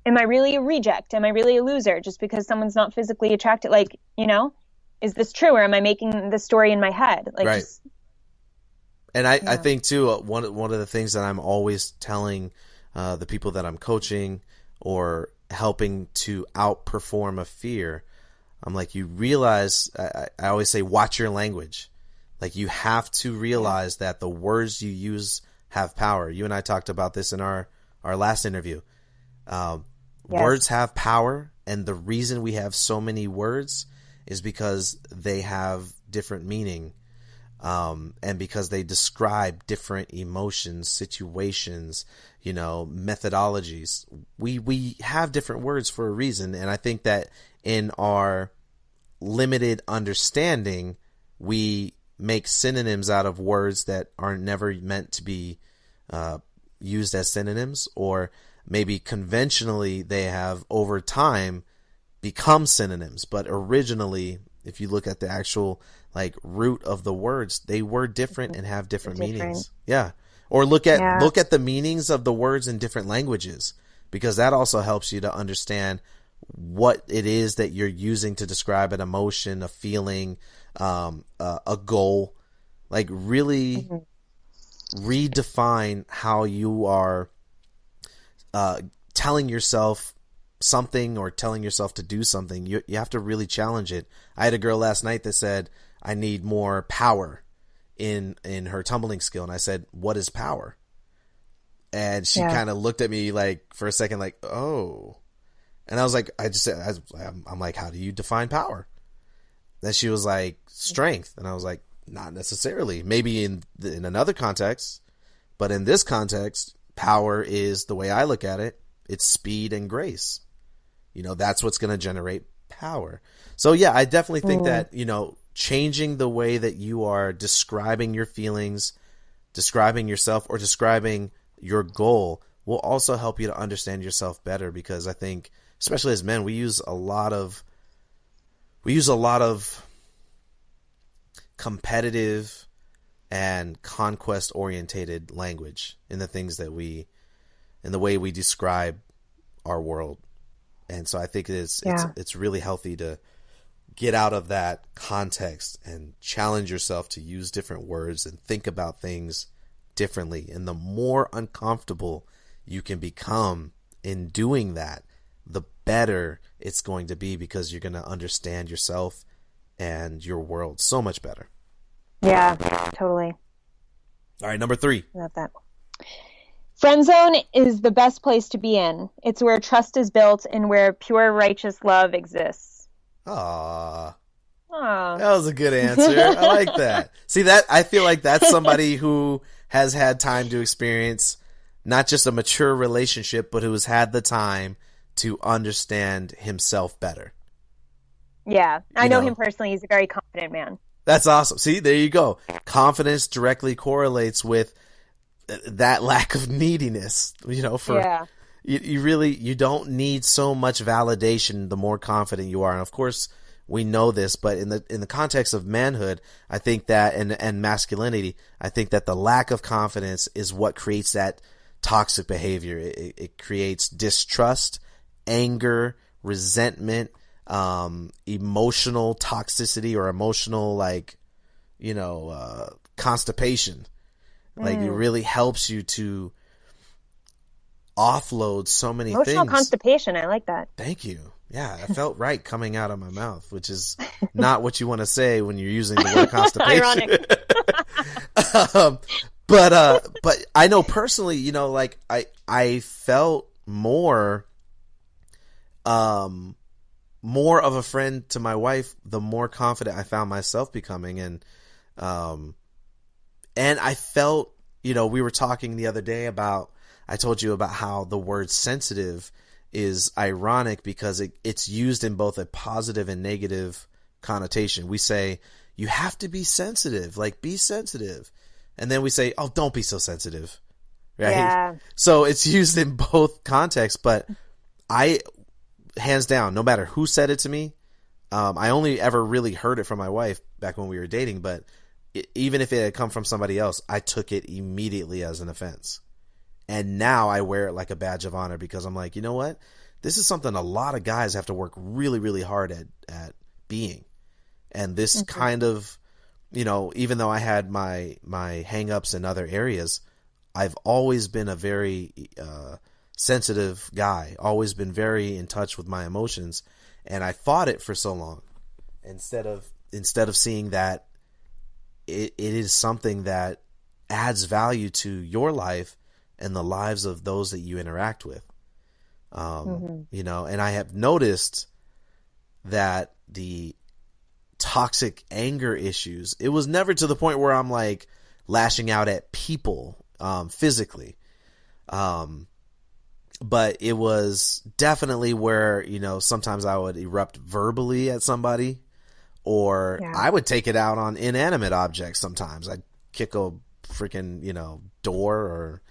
a reject? Am I really a loser just because someone's not physically attracted? Like, you know, is this true? Or am I making the story in my head? Like, and I think too, one of the things that I'm always telling the people that I'm coaching or helping to outperform a fear, I'm like, you realize, I always say, watch your language. Like, you have to realize that the words you use have power. You and I talked about this in our last interview. Words have power, and the reason we have so many words is because they have different meaning, and because they describe different emotions, situations, you know, methodologies. We have different words for a reason, and I think that in our limited understanding, we make synonyms out of words that are never meant to be used as synonyms, or maybe conventionally they have over time become synonyms, but originally, if you look at the actual like root of the words, they were different and have different meanings. Yeah. Or look at the meanings of the words in different languages, because that also helps you to understand what it is that you're using to describe an emotion, a feeling, a goal. Like, really redefine how you are telling yourself something or telling yourself to do something. You have to really challenge it. I had a girl last night that said, I need more power in her tumbling skill. And I said, what is power? And she kind of looked at me like for a second, like, oh. And I was like, I'm like, how do you define power? Then she was like, strength. And I was like, not necessarily. Maybe in another context, but in this context, power is, the way I look at it, it's speed and grace. You know, that's what's going to generate power. So yeah, I definitely think that, you know, changing the way that you are describing your feelings, describing yourself, or describing your goal will also help you to understand yourself better, because I think, especially as men, we use a lot of competitive and conquest orientated language in the things that in the way we describe our world. And so I think it's really healthy to get out of that context and challenge yourself to use different words and think about things differently. And the more uncomfortable you can become in doing that, the better it's going to be, because you're going to understand yourself and your world so much better. Yeah, totally. All right, number 3. Love that. Friend zone is the best place to be in. It's where trust is built and where pure righteous love exists. Aww. That was a good answer. I like that. See, that I feel like that's somebody who has had time to experience not just a mature relationship, but who has had the time to understand himself better. Yeah, I know him personally. He's a very confident man. That's awesome. See, there you go. Confidence directly correlates with that lack of neediness. You know, you don't need so much validation the more confident you are. And of course, we know this, but in the context of manhood, I think that and masculinity, I think that the lack of confidence is what creates that toxic behavior. It creates distrust, anger, resentment, emotional toxicity, or emotional, like, you know, constipation. Like, it really helps you to offload so many things. Emotional constipation, I like that. Thank you. Yeah, it felt right coming out of my mouth, which is not what you want to say when you're using the word constipation. Ironic. But I know personally, you know, like I felt more of a friend to my wife the more confident I found myself becoming. And I felt, you know, we were talking the other day about, I told you about how the word sensitive is ironic because it's used in both a positive and negative connotation. We say, you have to be sensitive, like, be sensitive. And then we say, oh, don't be so sensitive. Right? Yeah. So it's used in both contexts, but I, hands down, no matter who said it to me, I only ever really heard it from my wife back when we were dating, but even if it had come from somebody else, I took it immediately as an offense. And now I wear it like a badge of honor because I'm like, you know what? This is something a lot of guys have to work really, really hard at being. And this kind of, you know, even though I had my hang-ups in other areas, I've always been a very sensitive guy, always been very in touch with my emotions. And I fought it for so long instead of seeing that it is something that adds value to your life and the lives of those that you interact with. You know, and I have noticed that the toxic anger issues, it was never to the point where I'm like lashing out at people physically. But it was definitely where, you know, sometimes I would erupt verbally at somebody, or I would take it out on inanimate objects sometimes. I'd kick a freaking, you know, door or,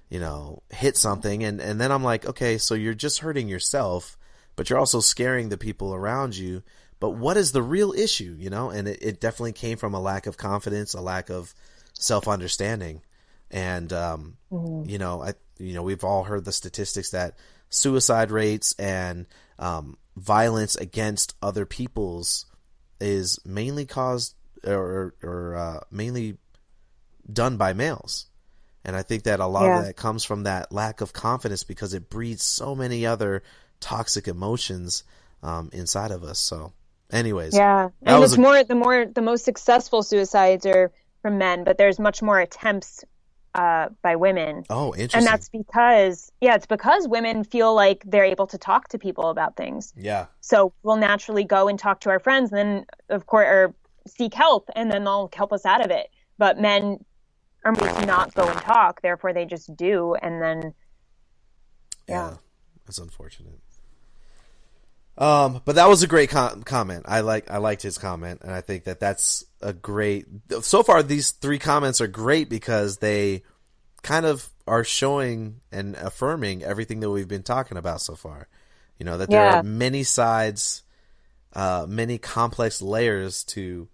you know, hit something. And then I'm like, okay, so you're just hurting yourself, but you're also scaring the people around you. But what is the real issue, you know? And it definitely came from a lack of confidence, a lack of self-understanding. And, you know, we've all heard the statistics that suicide rates and violence against other people's is mainly caused or mainly done by males. And I think that a lot of that comes from that lack of confidence because it breeds so many other toxic emotions inside of us. So anyways. Yeah. And it's the most successful suicides are from men, but there's much more attempts by women. Oh, interesting. And that's because, it's because women feel like they're able to talk to people about things. Yeah. So we'll naturally go and talk to our friends, and then of course, or seek help, and then they'll help us out of it. But men are made to not go and talk, therefore they just do, and then that's unfortunate. But that was a great comment. I liked his comment, and I think that that's a great. So far, these 3 comments are great because they kind of are showing and affirming everything that we've been talking about so far. You know, that there are many sides, many complex layers to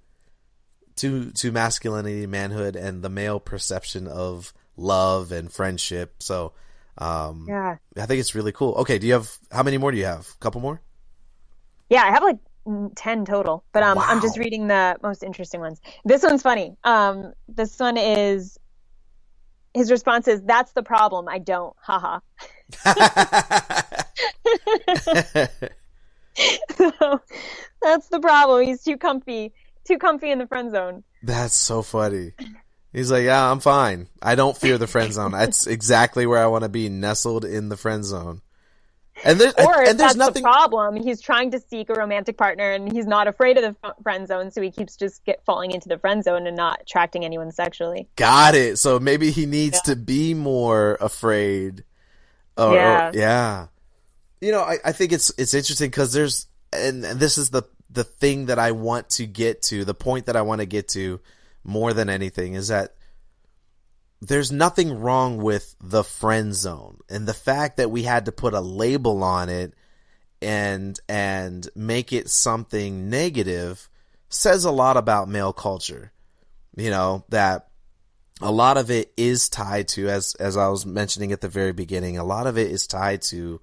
masculinity, manhood, and the male perception of love and friendship. So, I think it's really cool. Okay, how many more do you have? A couple more? Yeah, I have like 10 total, but I'm just reading the most interesting ones. This one's funny. This one is, his response is, "That's the problem. I don't. Haha." So that's the problem. He's too comfy in the friend zone. That's so funny. He's like, yeah, I'm fine. I don't fear the friend zone. That's exactly where I want to be, nestled in the friend zone. And there's nothing. The problem. He's trying to seek a romantic partner, and he's not afraid of the friend zone, so he keeps just falling into the friend zone and not attracting anyone sexually. Got it. So maybe he needs to be more afraid. Yeah. You know, I think it's interesting because there's, and this is the thing that I want to get to, the point that I want to get to more than anything is that there's nothing wrong with the friend zone, and the fact that we had to put a label on it and make it something negative says a lot about male culture. You know, that a lot of it is tied to, as I was mentioning at the very beginning, a lot of it is tied to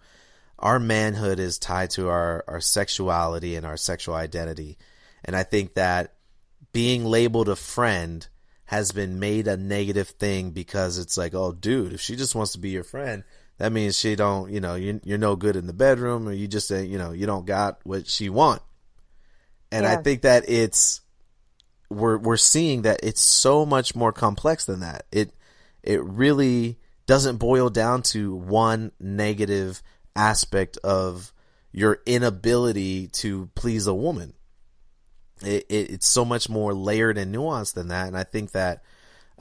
our manhood, is tied to our sexuality and our sexual identity. And I think that being labeled a friend has been made a negative thing because it's like, oh, dude, if she just wants to be your friend, that means she don't, you know, you're no good in the bedroom, or you just, you know, you don't got what she want. And I think that we're seeing that it's so much more complex than that. It really doesn't boil down to one negative aspect of your inability to please a woman. It's so much more layered and nuanced than that. And I think that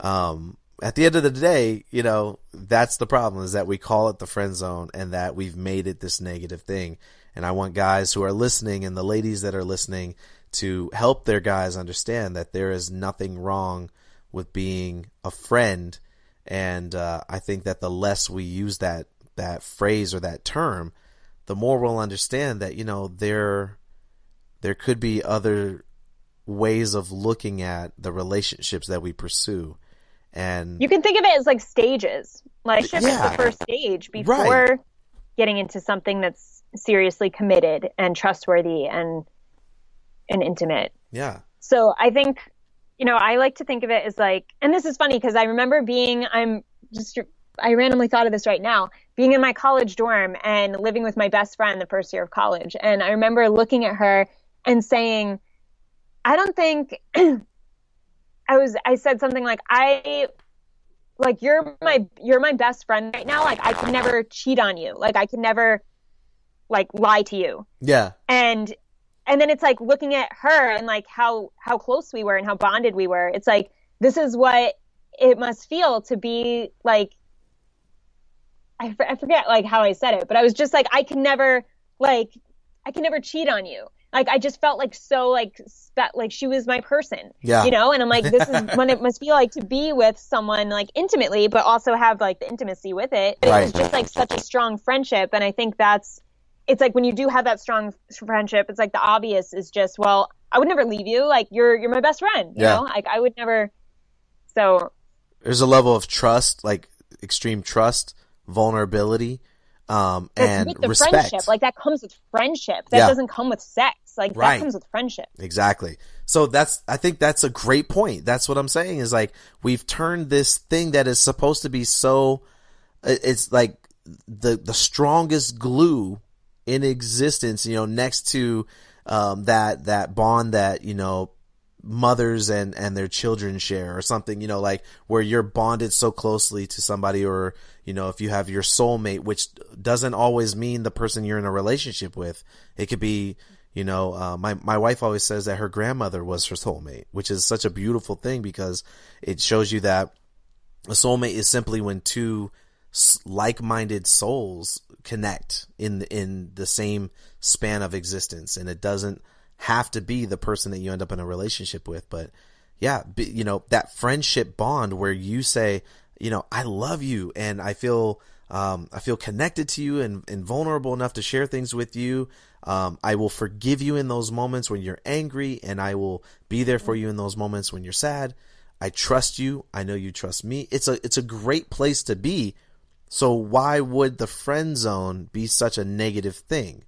at the end of the day, you know, that's the problem, is that we call it the friend zone and that we've made it this negative thing. And I want guys who are listening, and the ladies that are listening, to help their guys understand that there is nothing wrong with being a friend. And I think that the less we use that phrase or that term, the more we'll understand that, you know, there could be other ways of looking at the relationships that we pursue. And you can think of it as like stages. Like is the first stage before getting into something that's seriously committed and trustworthy and intimate. Yeah. So I think, you know, I like to think of it as like, and this is funny because I remember I randomly thought of this right now, being in my college dorm and living with my best friend the first year of college. And I remember looking at her and saying, I don't think I said something like, you're my best friend right now. Like I could never cheat on you. Like I could never like lie to you. Yeah. And then it's like looking at her and like how close we were and how bonded we were. It's like, this is what it must feel to be like, I forget like how I said it, but I was just like, I can never cheat on you. Like, I just felt like so like she was my person, yeah. You know? And I'm like, this is what it must feel like to be with someone like intimately, but also have like the intimacy with it. But It was just like such a strong friendship. And I think it's like when you do have that strong friendship, it's like the obvious is just, well, I would never leave you. Like you're my best friend, you know? Like I would never. So there's a level of trust, like extreme trust, vulnerability, and with the respect. Friendship, like that comes with friendship. That doesn't come with sex. Like that comes with friendship. Exactly. So I think that's a great point. That's what I'm saying is like, we've turned this thing that is supposed to be so, it's like the strongest glue in existence, you know, next to, that bond that, you know, mothers and their children share or something, you know, like where you're bonded so closely to somebody, or, you know, if you have your soulmate, which doesn't always mean the person you're in a relationship with. It could be, you know, my wife always says that her grandmother was her soulmate, which is such a beautiful thing because it shows you that a soulmate is simply when two like-minded souls connect in the same span of existence, and it doesn't have to be the person that you end up in a relationship with. But yeah, you know, that friendship bond where you say, you know, I love you and I feel connected to you and vulnerable enough to share things with you. I will forgive you in those moments when you're angry, and I will be there for you in those moments when you're sad. I trust you. I know you trust me. It's a great place to be. So why would the friend zone be such a negative thing?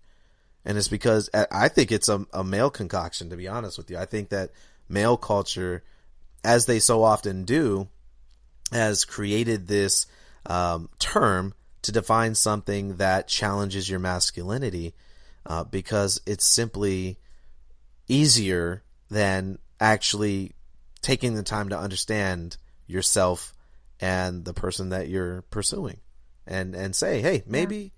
And it's because I think it's a male concoction, to be honest with you. I think that male culture, as they so often do, has created this term to define something that challenges your masculinity, because it's simply easier than actually taking the time to understand yourself and the person that you're pursuing, and say, hey, maybe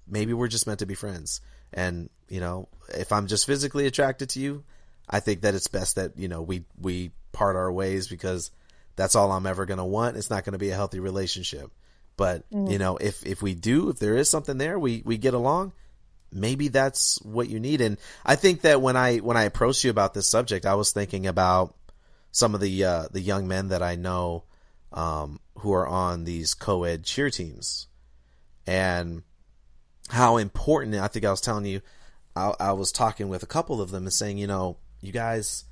we're just meant to be friends. And, you know, if I'm just physically attracted to you, I think that it's best that, you know, we part our ways, because that's all I'm ever going to want. It's not going to be a healthy relationship. But, you know, if there is something there, we get along, maybe that's what you need. And I think that when I approached you about this subject, I was thinking about some of the young men that I know, who are on these co-ed cheer teams, and how important, I think I was telling you, I was talking with a couple of them and saying, you know, you guys,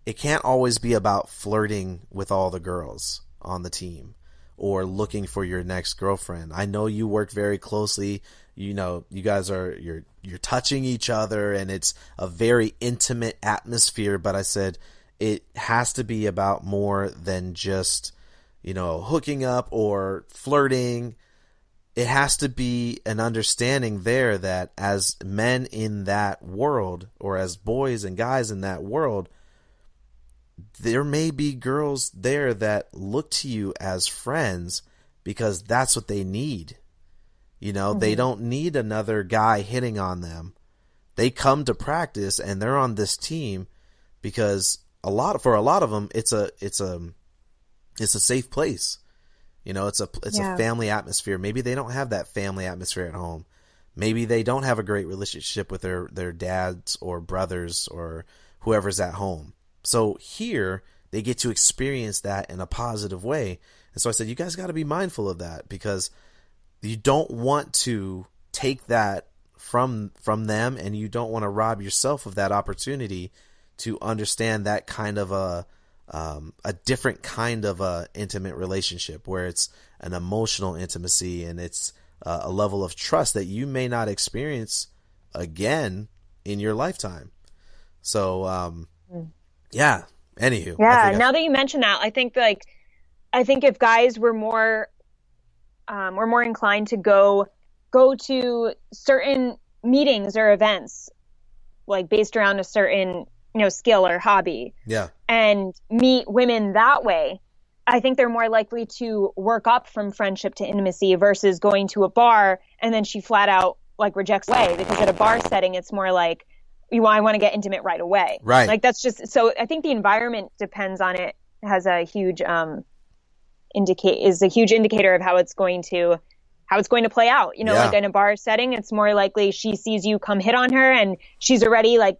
it can't always be about flirting with all the girls on the team or looking for your next girlfriend. I know you work very closely. You know, you guys you're touching each other and it's a very intimate atmosphere. But I said, it has to be about more than just, you know, hooking up or flirting. It has to be an understanding there that as men in that world, or as boys and guys in that world, there may be girls there that look to you as friends because that's what they need. You know, they don't need another guy hitting on them. They come to practice and they're on this team because for a lot of them, it's a safe place. You know, it's a family atmosphere. Maybe they don't have that family atmosphere at home. Maybe they don't have a great relationship with their dads or brothers or whoever's at home. So here, they get to experience that in a positive way. And so I said, you guys got to be mindful of that, because you don't want to take that from them, and you don't want to rob yourself of that opportunity to understand that kind of a different kind of a intimate relationship, where it's an emotional intimacy and it's a level of trust that you may not experience again in your lifetime. So, yeah. Anywho. Yeah. Now that you mention that, I think if guys were more inclined to go to certain meetings or events, like based around a certain, skill or hobby, and meet women that way, I think they're more likely to work up from friendship to intimacy versus going to a bar and then she flat out like rejects away, because at a bar setting, it's more like, I want to get intimate right away. Right. Like that's just, so I think the environment depends on it, has a huge, is a huge indicator of how it's going to play out. Like in a bar setting, it's more likely she sees you come hit on her and she's already like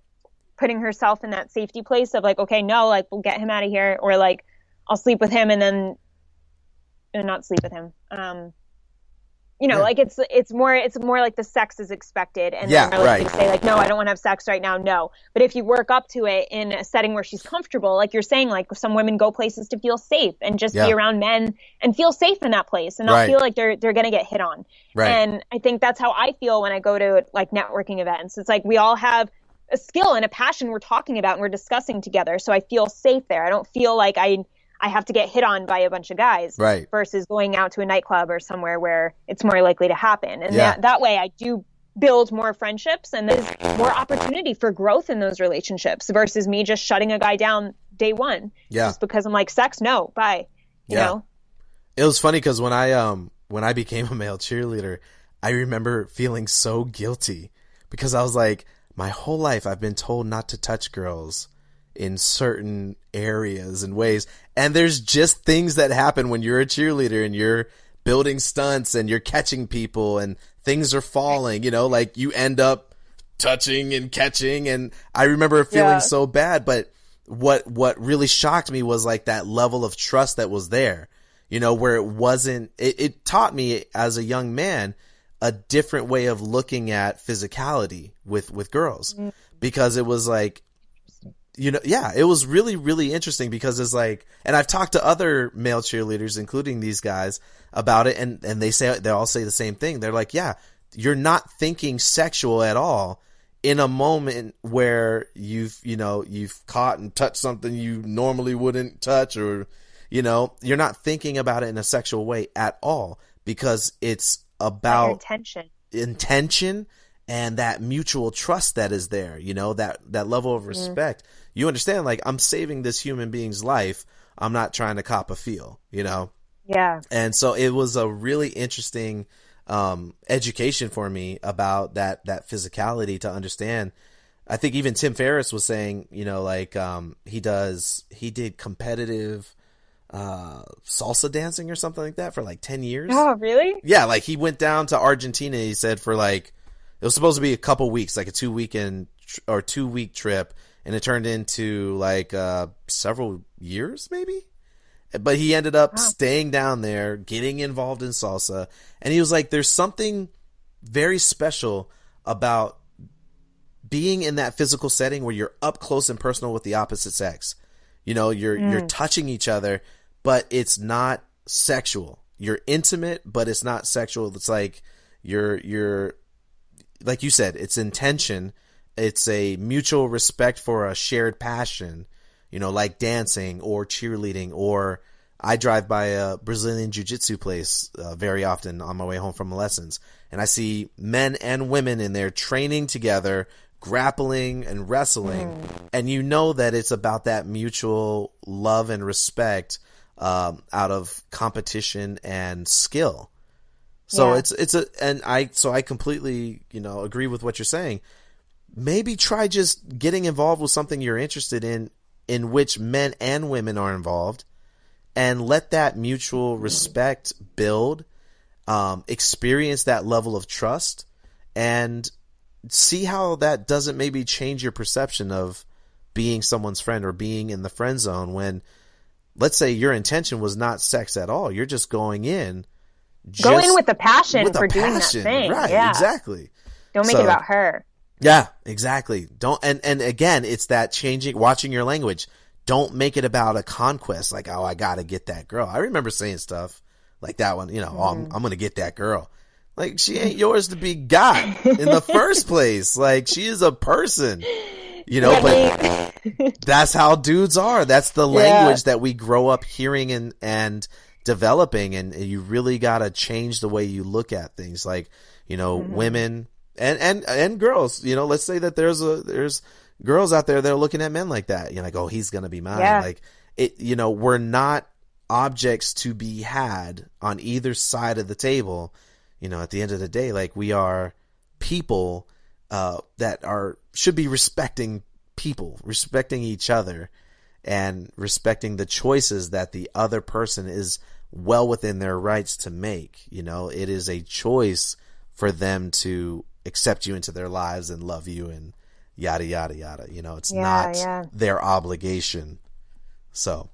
putting herself in that safety place of like, okay, no, like we'll get him out of here, or like I'll sleep with him and then not sleep with him. Like it's more like the sex is expected, and then they're like, say like, no, I don't want to have sex right now. No. But if you work up to it in a setting where she's comfortable, like you're saying, like some women go places to feel safe and just be around men and feel safe in that place and not feel like they're going to get hit on. Right. And I think that's how I feel when I go to like networking events. It's like we all have a skill and a passion we're talking about and we're discussing together. So I feel safe there. I don't feel like I have to get hit on by a bunch of guys, versus going out to a nightclub or somewhere where it's more likely to happen. And that way I do build more friendships, and there's more opportunity for growth in those relationships versus me just shutting a guy down day one. Just because I'm like, sex, no, bye. You know? It was funny because when I became a male cheerleader, I remember feeling so guilty, because I was like, my whole life I've been told not to touch girls in certain areas and ways. And there's just things that happen when you're a cheerleader and you're building stunts and you're catching people and things are falling, like you end up touching and catching. And I remember feeling so bad, but what really shocked me was like that level of trust that was there, where it taught me as a young man a different way of looking at physicality with girls, because it was like, it was really, really interesting, because it's like, and I've talked to other male cheerleaders, including these guys, about it. And they all say the same thing. They're like, you're not thinking sexual at all in a moment where you've caught and touched something you normally wouldn't touch, or, you're not thinking about it in a sexual way at all, because it's about intention and that mutual trust that is there, that level of respect. You understand, like, I'm saving this human being's life. I'm not trying to cop a feel, Yeah. And so it was a really interesting education for me about that physicality, to understand. I think even Tim Ferriss was saying, he did competitive salsa dancing or something like that for like 10 years. Oh, really? Yeah. Like he went down to Argentina, he said, for like, it was supposed to be a couple weeks, like a 2-week trip. And it turned into like several years maybe. But he ended up staying down there, getting involved in salsa. And he was like, there's something very special about being in that physical setting where you're up close and personal with the opposite sex. You're touching each other, but it's not sexual. You're intimate, but it's not sexual. It's like you're like you said, it's intention. It's a mutual respect for a shared passion, like dancing or cheerleading, or I drive by a Brazilian jiu-jitsu place very often on my way home from lessons. And I see men and women in there training together, grappling and wrestling. And that it's about that mutual love and respect out of competition and skill. So I completely, agree with what you're saying. Maybe try just getting involved with something you're interested in which men and women are involved, and let that mutual respect build, experience that level of trust, and see how that doesn't maybe change your perception of being someone's friend or being in the friend zone when, let's say your intention was not sex at all. You're just going in. Go in with the passion for doing that thing. Right, yeah. exactly. Don't make it about her. Yeah, exactly. Don't, and again, it's that watching your language. Don't make it about a conquest, like, oh, I gotta get that girl. I remember saying stuff like that one, oh, I'm gonna get that girl. Like, she ain't yours to be got in the first place. Like, she is a person, but that's how dudes are. That's the language that we grow up hearing and developing. And you really gotta change the way you look at things. Like, women and girls, let's say that there's girls out there that are looking at men like that. You're like, oh, he's going to be mine. Yeah. Like we're not objects to be had on either side of the table. At the end of the day, like, we are people, that should be respecting people, respecting each other, and respecting the choices that the other person is well within their rights to make. It is a choice for them to accept you into their lives and love you and yada, yada, yada. It's not their obligation. So.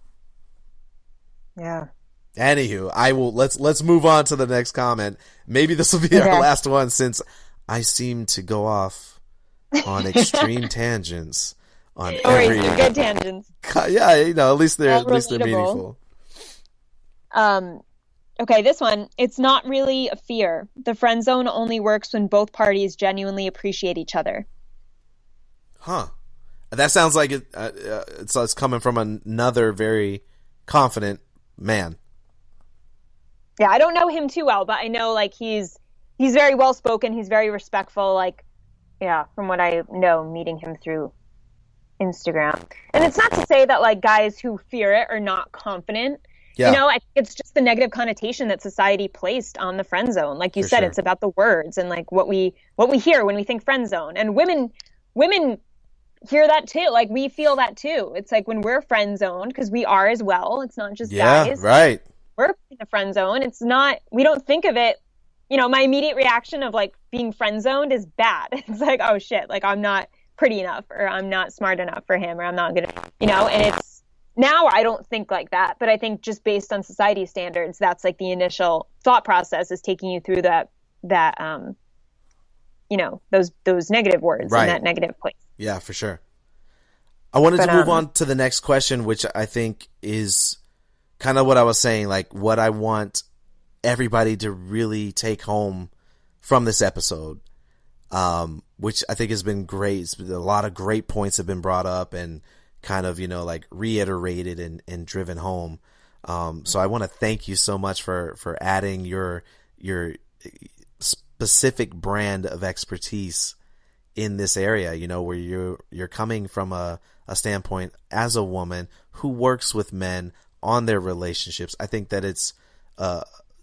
Yeah. Anywho, let's move on to the next comment. Maybe this will be our last one, since I seem to go off on extreme tangents on every. They're good tangents. Yeah, at least they're meaningful. Okay, this one. It's not really a fear. The friend zone only works when both parties genuinely appreciate each other. Huh. That sounds like it's coming from another very confident man. Yeah, I don't know him too well, but I know, like, he's very well spoken. He's very respectful. Like, yeah, from what I know, meeting him through Instagram. And it's not to say that, like, guys who fear it are not confident. Yeah. I think it's just the negative connotation that society placed on the friend zone. Like you said, it's about the words and, like, what we hear when we think friend zone. And women hear that too. Like, we feel that too. It's like when we're friend zoned, because we are as well. It's not just guys. Yeah, right. We're in the friend zone. It's not, we don't think of it, my immediate reaction of, like, being friend zoned is bad. It's like, oh shit, like, I'm not pretty enough, or I'm not smart enough for him, or I'm not good, and it's, now I don't think like that, but I think just based on society standards, that's, like, the initial thought process is taking you through that those negative words in that negative place. Yeah, for sure. I wanted to move on to the next question, which I think is kind of what I was saying, like, what I want everybody to really take home from this episode, which I think has been great. A lot of great points have been brought up and kind of, like, reiterated and driven home. So I want to thank you so much for adding your specific brand of expertise in this area, where you're coming from a standpoint as a woman who works with men on their relationships. I think that it's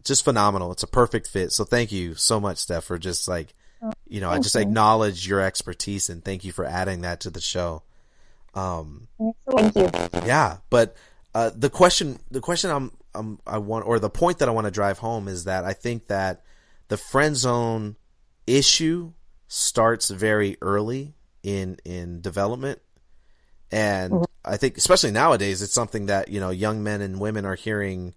just phenomenal. It's a perfect fit. So thank you so much, Steph, for just, like, I just acknowledge your expertise and thank you for adding that to the show. Thank you. Yeah, but the question I want, or the point that I want to drive home, is that I think that the friend zone issue starts very early in development. And I think, especially nowadays, it's something that, young men and women are hearing,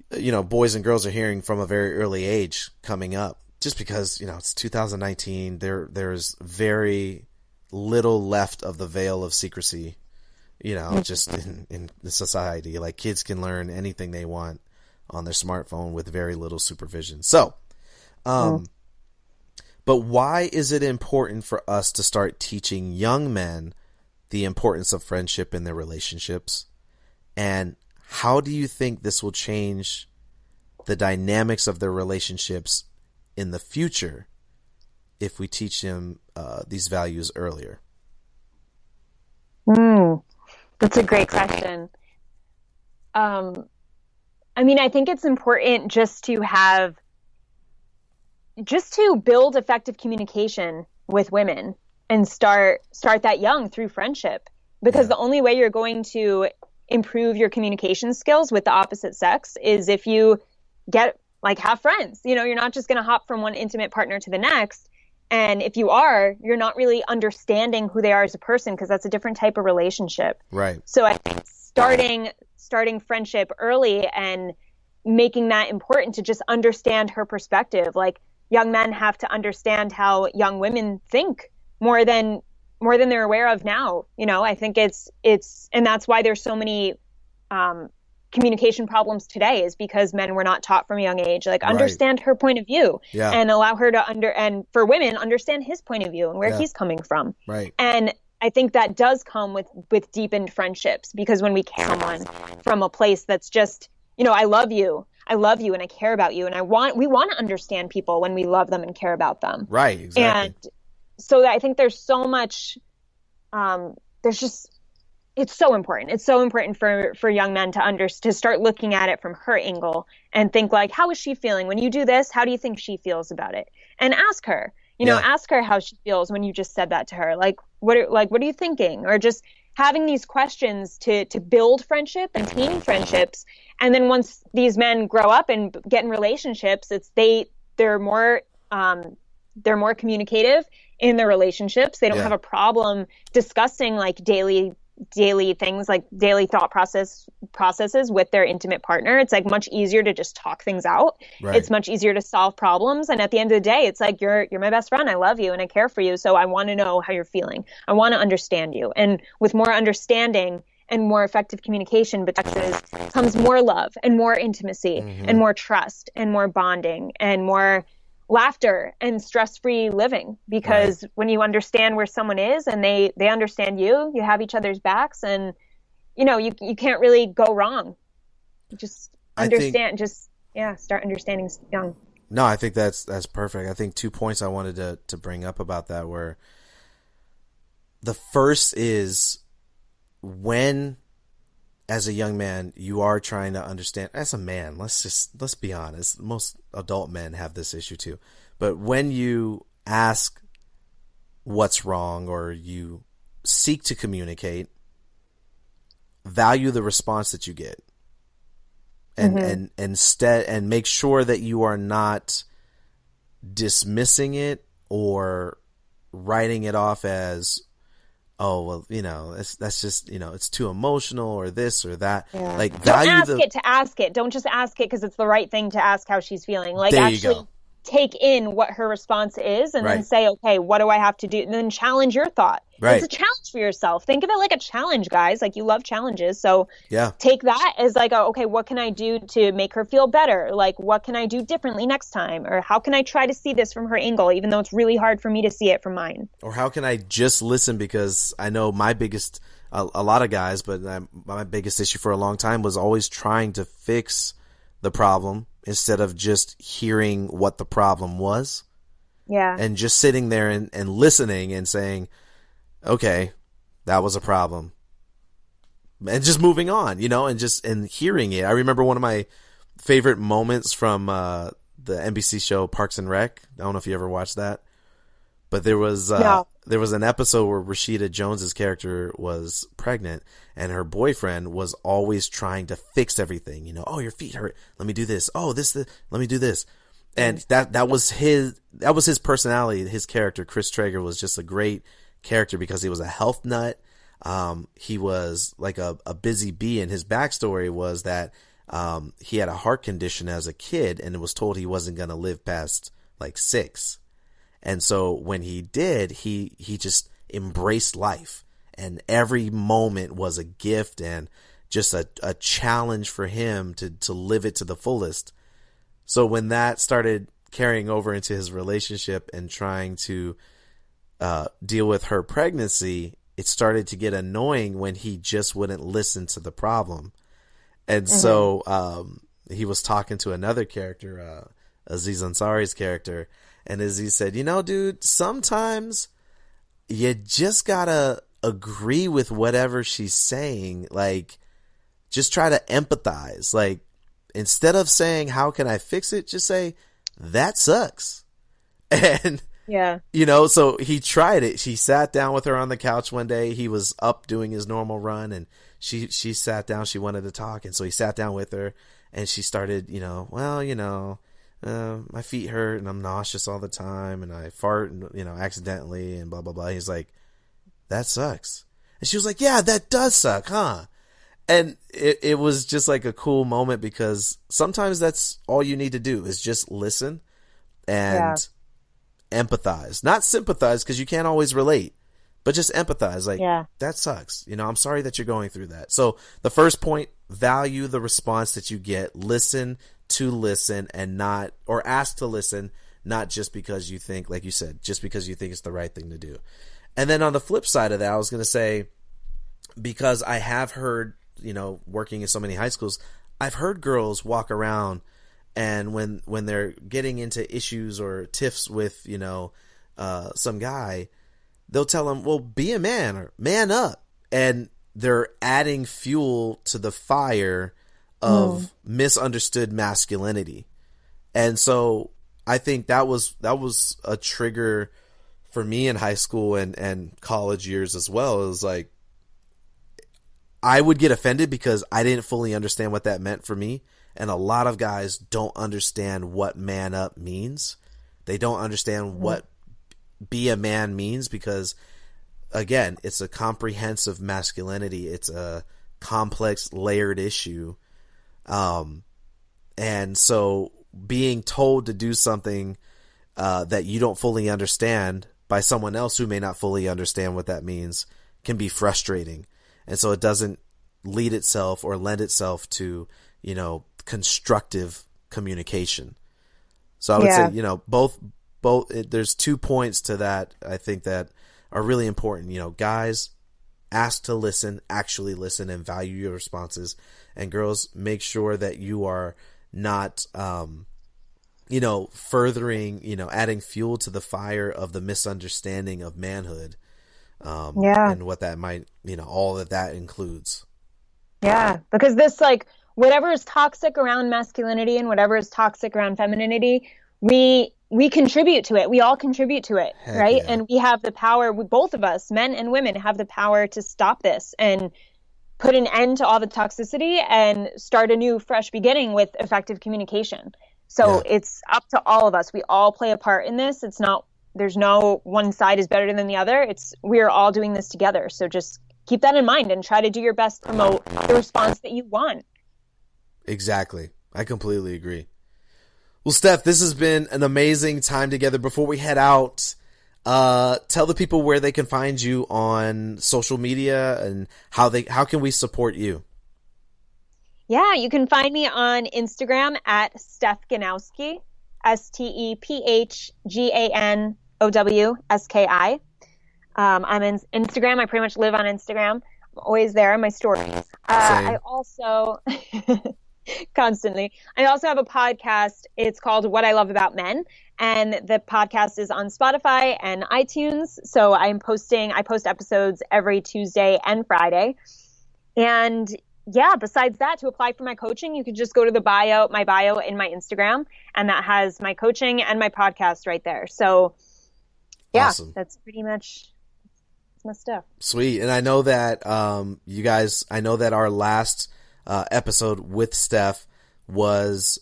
boys and girls are hearing from a very early age coming up, just because, it's 2019. There's very little left of the veil of secrecy, just in the society. Like, kids can learn anything they want on their smartphone with very little supervision. So, but why is it important for us to start teaching young men the importance of friendship in their relationships? And how do you think this will change the dynamics of their relationships in the future if we teach them these values earlier? That's a great question. I think it's important just to build effective communication with women and start that young through friendship, because the only way you're going to improve your communication skills with the opposite sex is if you have friends. You're not just going to hop from one intimate partner to the next. And if you are, you're not really understanding who they are as a person, because that's a different type of relationship. Right. So I think starting friendship early and making that important to just understand her perspective. Like, young men have to understand how young women think more than they're aware of now. You know, I think it's and that's why there's so many communication problems today, is because men were not taught from a young age, like, understand her point of view, and allow her to and for women, understand his point of view and where he's coming from. Right. And I think that does come with deepened friendships, because when we care someone from a place that's just, you know, I love you and I care about you, and we want to understand people when we love them and care about them. Right. Exactly. And so I think there's so much, it's so important. It's so important for young men to start looking at it from her angle and think, like, how is she feeling when you do this? How do you think she feels about it? And ask her, ask her how she feels when you just said that to her. Like, what are you thinking? Or just having these questions to build friendship and maintain friendships. And then once these men grow up and get in relationships, they're more communicative in their relationships. They don't have a problem discussing, like, daily things, like daily thought processes with their intimate partner. It's like much easier to just talk things out. Right. It's much easier to solve problems. And at the end of the day, it's like, you're my best friend. I love you and I care for you. So I want to know how you're feeling. I want to understand you. And with more understanding and more effective communication comes more love and more intimacy and more trust and more bonding and more laughter and stress-free living, because when you understand where someone is and they understand you have each other's backs, and you can't really go wrong. Just understand, start understanding young. No, I think that's perfect. I think 2 points I wanted to bring up about that were, the first is, when as a young man, you are trying to understand, as a man, let's be honest, most adult men have this issue too. But when you ask what's wrong, or you seek to communicate, value the response that you get. And and make sure that you are not dismissing it or writing it off as, oh, well, that's just, it's too emotional, or this or that. Yeah. Like, value ask it. Don't just ask it because it's the right thing to ask how she's feeling. Like, there actually you go. Take in what her response is, and then say, okay, what do I have to do? And then challenge your thought. Right. It's a challenge for yourself. Think of it like a challenge, guys. Like, you love challenges. So take that as like, okay, what can I do to make her feel better? Like, what can I do differently next time? Or how can I try to see this from her angle, even though it's really hard for me to see it from mine? Or how can I just listen? Because I know my biggest, a lot of guys, but my biggest issue for a long time was always trying to fix the problem instead of just hearing what the problem was. Yeah. And just sitting there and listening and saying, okay, that was a problem. And just moving on, and hearing it. I remember one of my favorite moments from the NBC show Parks and Rec. I don't know if you ever watched that. But there was an episode where Rashida Jones's character was pregnant, and her boyfriend was always trying to fix everything. Oh, your feet hurt. Let me do this. Oh, let me do this. And that was his personality. His character, Chris Traeger, was just a great character because he was a health nut. He was like a busy bee, and his backstory was that he had a heart condition as a kid, and it was told he wasn't going to live past like 6. And so when he did, he just embraced life, and every moment was a gift and just a challenge for him to live it to the fullest. So when that started carrying over into his relationship and trying to deal with her pregnancy, it started to get annoying when he just wouldn't listen to the problem. And so he was talking to another character, Aziz Ansari's character, and Aziz said, dude, sometimes you just gotta agree with whatever she's saying. Like, just try to empathize. Like, instead of saying, how can I fix it? Just say, that sucks. And, so he tried it. She sat down with her on the couch one day. He was up doing his normal run, and she sat down. She wanted to talk. And so he sat down with her, and she started, my feet hurt and I'm nauseous all the time and I fart, accidentally and blah, blah, blah. He's like, that sucks. And she was like, yeah, that does suck, huh? And it was just like a cool moment because sometimes that's all you need to do is just listen and empathize. Not sympathize because you can't always relate, but just empathize. Like, that sucks. I'm sorry that you're going through that. So the first point, value the response that you get. Listen to listen and not, or ask to listen, not just because you think, like you said, just because you think it's the right thing to do. And then on the flip side of that, I was going to say, because I have heard, working in so many high schools, I've heard girls walk around and when they're getting into issues or tiffs with, some guy, they'll tell them, well, be a man or man up. And they're adding fuel to the fire of misunderstood masculinity. And so I think that was a trigger for me in high school and college years as well. It was like, I would get offended because I didn't fully understand what that meant for me. And a lot of guys don't understand what man up means. They don't understand what be a man means because, again, it's a comprehensive masculinity. It's a complex, layered issue. And so being told to do something that you don't fully understand by someone else who may not fully understand what that means can be frustrating. And so it doesn't lead itself or lend itself to, constructive communication. So I would say, both, there's 2 points to that I think that are really important. Guys, ask to listen, actually listen and value your responses. And girls, make sure that you are not, furthering, adding fuel to the fire of the misunderstanding of manhood. And what that might, all that includes. Yeah, because this, whatever is toxic around masculinity and whatever is toxic around femininity, we contribute to it. We all contribute to it, right? Yeah. And we have the power, both of us, men and women, have the power to stop this and put an end to all the toxicity and start a new, fresh beginning with effective communication. So it's up to all of us. We all play a part in this. There's no one side is better than the other. We're all doing this together. So just keep that in mind and try to do your best to promote the response that you want. Exactly. I completely agree. Well, Steph, this has been an amazing time together. Before we head out, tell the people where they can find you on social media and how can we support you? Yeah, you can find me on Instagram at Steph Ganowski, StephGanowski. I'm in Instagram. I pretty much live on Instagram. I'm always there in my stories. I also constantly. I also have a podcast. It's called What I Love About Men, and the podcast is on Spotify and iTunes. So I post episodes every Tuesday and Friday. And besides that, to apply for my coaching, you can just go to my bio in my Instagram, and that has my coaching and my podcast right there. So awesome. That's pretty much my stuff. Sweet. And I know that you guys, our last episode with Steph was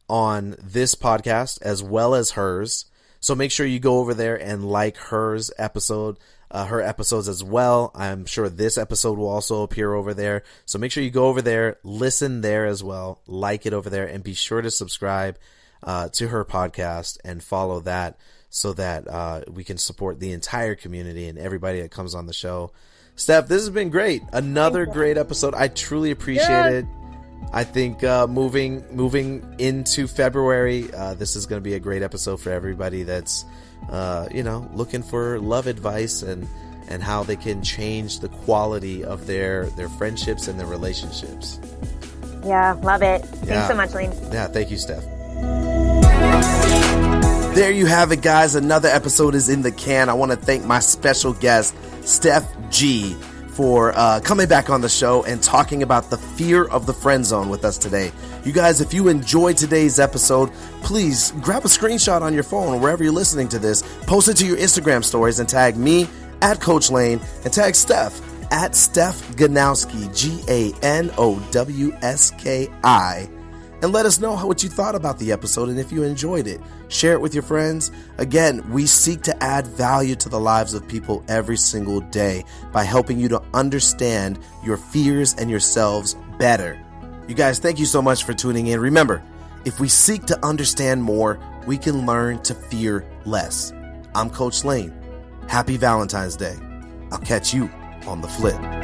on this podcast as well as hers. So make sure you go over there and like her episodes as well. I'm sure this episode will also appear over there. So make sure you go over there, listen there as well, like it over there, and be sure to subscribe to her podcast and follow that so that we can support the entire community and everybody that comes on the show. Steph, this has been great. Another great episode. I truly appreciate it. I think moving into February, this is going to be a great episode for everybody that's looking for love advice and how they can change the quality of their friendships and their relationships. Yeah, love it. Thanks so much, Lain. Yeah, thank you, Steph. There you have it, guys. Another episode is in the can. I want to thank my special guest, Steph G, for coming back on the show and talking about the fear of the friend zone with us today. You guys, if you enjoyed today's episode, please grab a screenshot on your phone or wherever you're listening to this, post it to your Instagram stories and tag me at Coach Lain and tag Steph at Steph Ganowski, Ganowski. and let us know what you thought about the episode and if you enjoyed it. Share it with your friends. Again, we seek to add value to the lives of people every single day by helping you to understand your fears and yourselves better. You guys, thank you so much for tuning in. Remember, if we seek to understand more, we can learn to fear less. I'm Coach Lain. Happy Valentine's Day. I'll catch you on the flip.